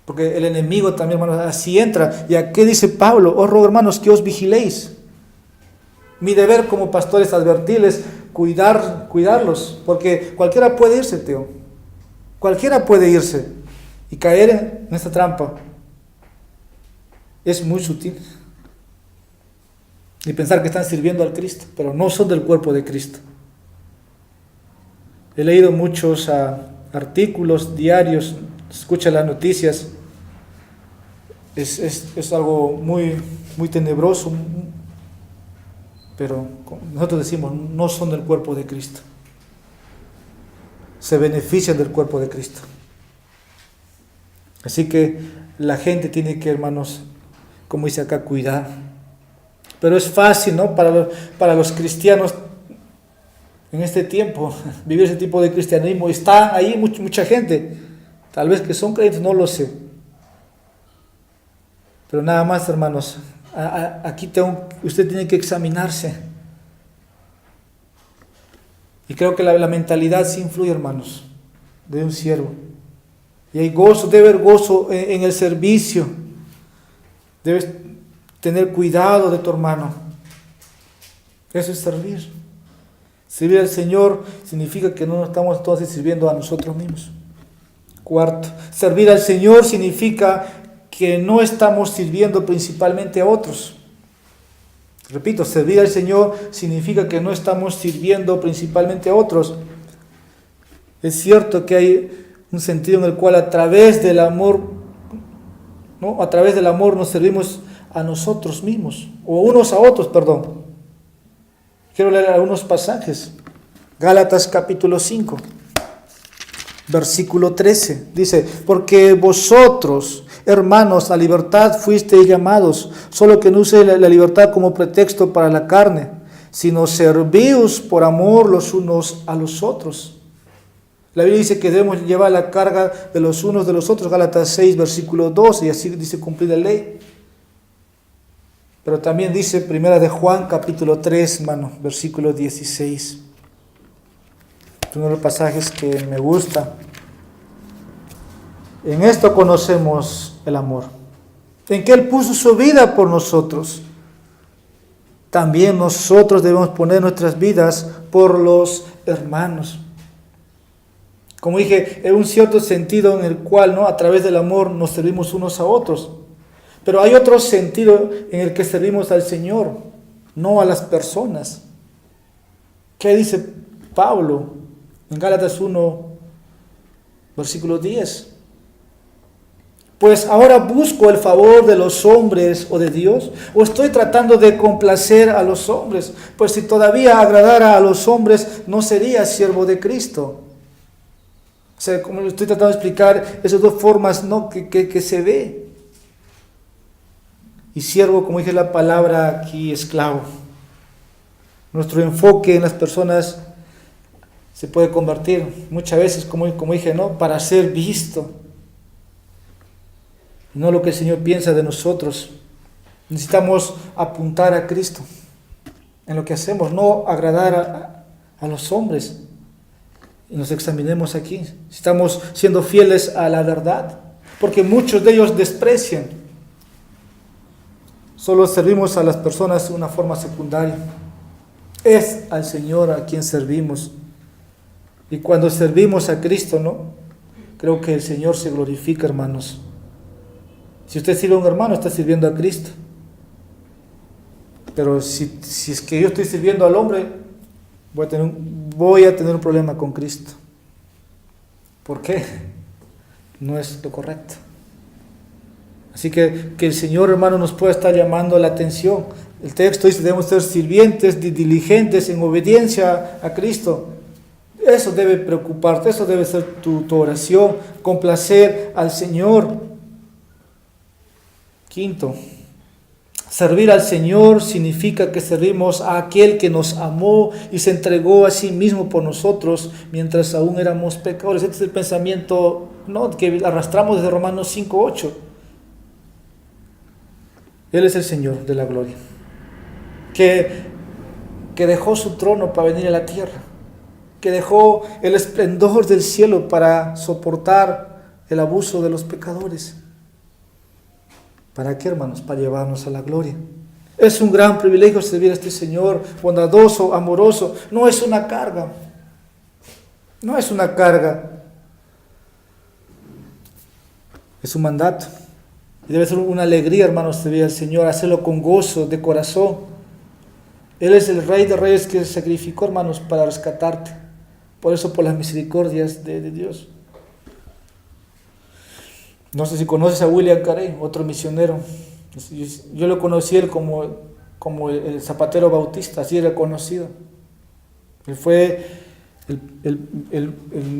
Porque el enemigo también, hermanos, así entra. ¿Y a qué dice Pablo? Os ruego, hermanos, que os vigiléis. Mi deber como pastor es advertirles, cuidarlos, porque cualquiera puede irse, Teo. Cualquiera puede irse y caer en esta trampa. Es muy sutil. Y pensar que están sirviendo al Cristo, pero no son del cuerpo de Cristo. He leído muchos artículos diarios, escucha las noticias, es algo muy, muy tenebroso, pero nosotros decimos, no son del cuerpo de Cristo. Se benefician del cuerpo de Cristo. Así que la gente tiene que, hermanos, como dice acá, cuidar. Pero es fácil, ¿no? Para los cristianos en este tiempo, vivir ese tipo de cristianismo. Está ahí mucha gente, tal vez que son creyentes, no lo sé. Pero nada más, hermanos, aquí usted tiene que examinarse. Y creo que la mentalidad sí influye, hermanos, de un siervo. Y hay gozo, debe haber gozo en el servicio. Debes tener cuidado de tu hermano. Eso es servir. Servir al Señor significa que no estamos entonces sirviendo a nosotros mismos. Cuarto, servir al Señor significa que no estamos sirviendo principalmente a otros. Repito, servir al Señor significa que no estamos sirviendo principalmente a otros. Es cierto que hay un sentido en el cual a través del amor, ¿no? A través del amor nos servimos a nosotros mismos, o unos a otros, perdón. Quiero leer algunos pasajes. Gálatas capítulo 5, versículo 13. Dice, porque vosotros, hermanos, a libertad fuisteis llamados, solo que no uséis la libertad como pretexto para la carne, sino servíos por amor los unos a los otros. La Biblia dice que debemos llevar la carga de los unos de los otros, Gálatas 6, versículo 12, y así dice cumplir la ley. Pero también dice Primera de Juan, capítulo 3, hermano, versículo 16. Es uno de los pasajes que me gusta. En esto conocemos el amor, en que Él puso su vida por nosotros. También nosotros debemos poner nuestras vidas por los hermanos. Como dije, es un cierto sentido en el cual, ¿no?, a través del amor nos servimos unos a otros. Pero hay otro sentido en el que servimos al Señor, no a las personas. ¿Qué dice Pablo en Gálatas 1, versículo 10? Pues ahora busco el favor de los hombres o de Dios, o estoy tratando de complacer a los hombres. Pues si todavía agradara a los hombres, no sería siervo de Cristo. O sea, como estoy tratando de explicar, esas dos formas, ¿no?, que se ve. Y siervo, como dije la palabra aquí, esclavo. Nuestro enfoque en las personas se puede convertir muchas veces, como dije, ¿no?, para ser visto. No lo que el Señor piensa de nosotros. Necesitamos apuntar a Cristo en lo que hacemos, no agradar a los hombres. Y nos examinemos aquí. Si estamos siendo fieles a la verdad, porque muchos de ellos desprecian. Solo servimos a las personas de una forma secundaria. Es al Señor a quien servimos. Y cuando servimos a Cristo, ¿no?, creo que el Señor se glorifica, hermanos. Si usted sirve a un hermano, está sirviendo a Cristo. Pero si es que yo estoy sirviendo al hombre, voy a tener un problema con Cristo. ¿Por qué? No es lo correcto. Así que el Señor, hermano, nos puede estar llamando la atención. El texto dice, debemos ser sirvientes, diligentes en obediencia a Cristo. Eso debe preocuparte, eso debe ser tu oración, complacer al Señor. Quinto, servir al Señor significa que servimos a aquel que nos amó y se entregó a sí mismo por nosotros mientras aún éramos pecadores. Este es el pensamiento, ¿no?, que arrastramos desde Romanos 5:8. Él es el Señor de la gloria, que dejó su trono para venir a la tierra, que dejó el esplendor del cielo para soportar el abuso de los pecadores. ¿Para qué, hermanos? Para llevarnos a la gloria. Es un gran privilegio servir a este Señor bondadoso, amoroso. No es una carga. No es una carga. Es un mandato. Y debe ser una alegría, hermanos, servir al Señor, hacerlo con gozo, de corazón. Él es el Rey de Reyes que se sacrificó, hermanos, para rescatarte. Por eso, por las misericordias de Dios. No sé si conoces a William Carey, otro misionero. Yo lo conocí a él como el zapatero bautista, así era conocido. Él fue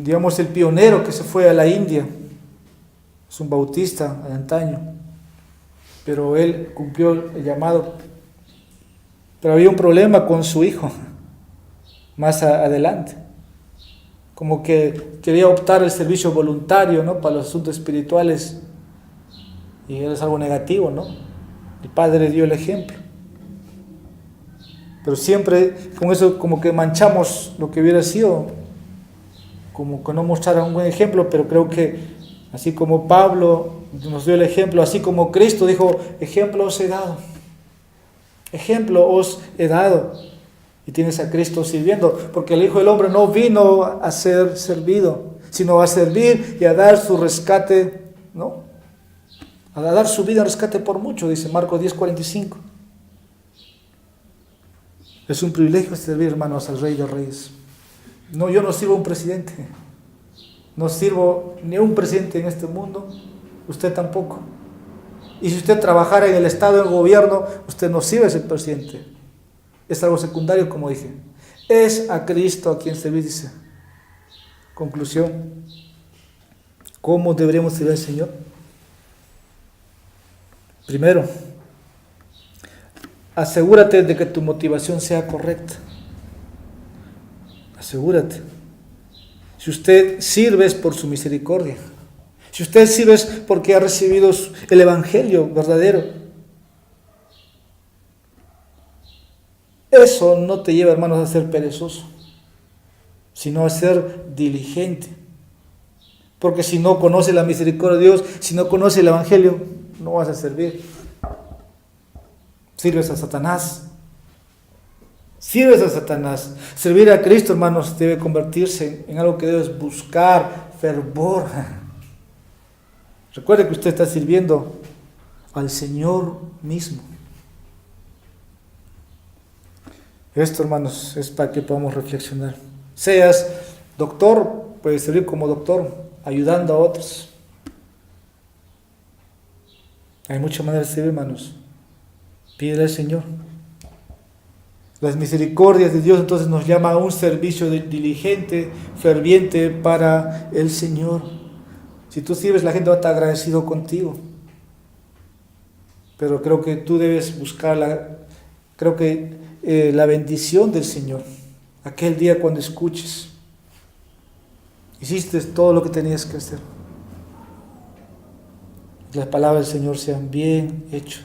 digamos, el pionero que se fue a la India. Es un bautista de antaño, pero él cumplió el llamado. Pero había un problema con su hijo más adelante. Como que quería optar el servicio voluntario, ¿no?, para los asuntos espirituales, y es algo negativo, ¿no? El padre dio el ejemplo. Pero siempre con eso como que manchamos lo que hubiera sido, como que no mostrara un buen ejemplo. Pero creo que así como Pablo nos dio el ejemplo, así como Cristo dijo, ejemplo os he dado. Ejemplo os he dado. Y tienes a Cristo sirviendo, porque el Hijo del Hombre no vino a ser servido, sino a servir y a dar su rescate, ¿no? A dar su vida en rescate por mucho, dice Marcos 10:45. Es un privilegio servir, hermanos, al Rey de Reyes. No, yo no sirvo a un presidente. No sirvo ni a un presidente en este mundo. Usted tampoco. Y si usted trabajara en el Estado, en el gobierno, usted no sirve a ese presidente. Es algo secundario, como dije. Es a Cristo a quien servir, dice. Conclusión. ¿Cómo deberíamos servir al Señor? Primero, asegúrate de que tu motivación sea correcta. Asegúrate. Si usted sirve es por su misericordia. Si usted sirve es porque ha recibido el Evangelio verdadero. Eso no te lleva, hermanos, a ser perezoso, sino a ser diligente. Porque si no conoces la misericordia de Dios, si no conoces el Evangelio, no vas a servir. Sirves a Satanás. Sirves a Satanás. Servir a Cristo, hermanos, debe convertirse en algo que debes buscar, fervor. Recuerde que usted está sirviendo al Señor mismo. Esto, hermanos, es para que podamos reflexionar. Seas doctor, puedes servir como doctor, ayudando a otros. Hay muchas maneras de servir, hermanos. Pídele al Señor. Las misericordias de Dios entonces nos llama a un servicio diligente, ferviente para el Señor. Si tú sirves, la gente va a estar agradecido contigo. Pero creo que tú debes buscar la bendición del Señor. Aquel día cuando escuches, hiciste todo lo que tenías que hacer. Las palabras del Señor sean bien hecho,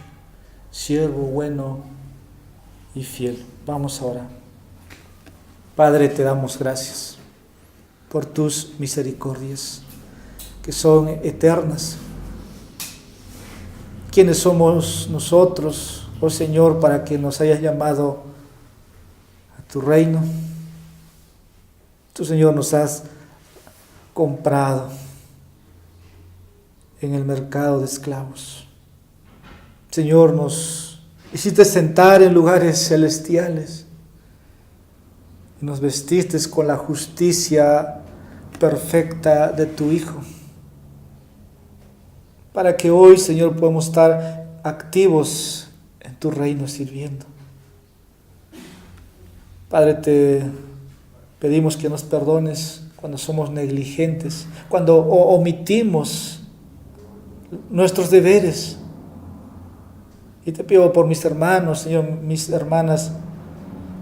siervo bueno y fiel. Vamos ahora. Padre, te damos gracias por tus misericordias, que son eternas. ¿Quiénes somos nosotros, oh Señor, para que nos hayas llamado a tu reino? Tú, Señor, nos has comprado en el mercado de esclavos. Señor, nos hiciste sentar en lugares celestiales y nos vestiste con la justicia perfecta de tu Hijo, para que hoy, Señor, podamos estar activos en tu reino sirviendo. Padre, te pedimos que nos perdones cuando somos negligentes, cuando omitimos nuestros deberes. Y te pido por mis hermanos, Señor, mis hermanas,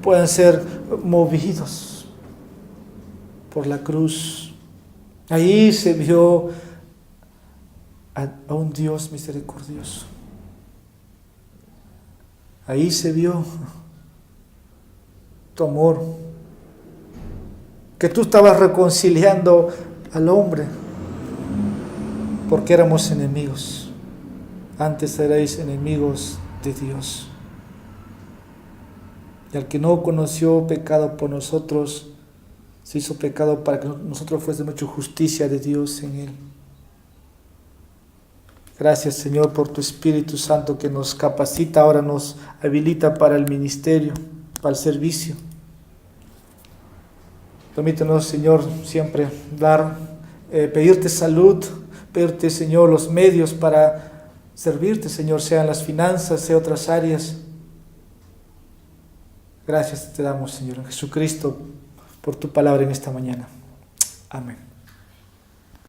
puedan ser movidos por la cruz. Ahí se vio a un Dios misericordioso. Ahí se vio tu amor, que tú estabas reconciliando al hombre, porque éramos enemigos. Antes erais enemigos de Dios. Y al que no conoció pecado por nosotros, se hizo pecado para que nosotros fuésemos hecho justicia de Dios en él. Gracias, Señor, por tu Espíritu Santo que nos capacita, ahora nos habilita para el ministerio, para el servicio. Permítenos, Señor, siempre pedirte salud, verte, Señor, los medios para servirte, Señor, sean las finanzas, sean otras áreas. Gracias te damos, Señor, en Jesucristo, por tu palabra en esta mañana. Amén.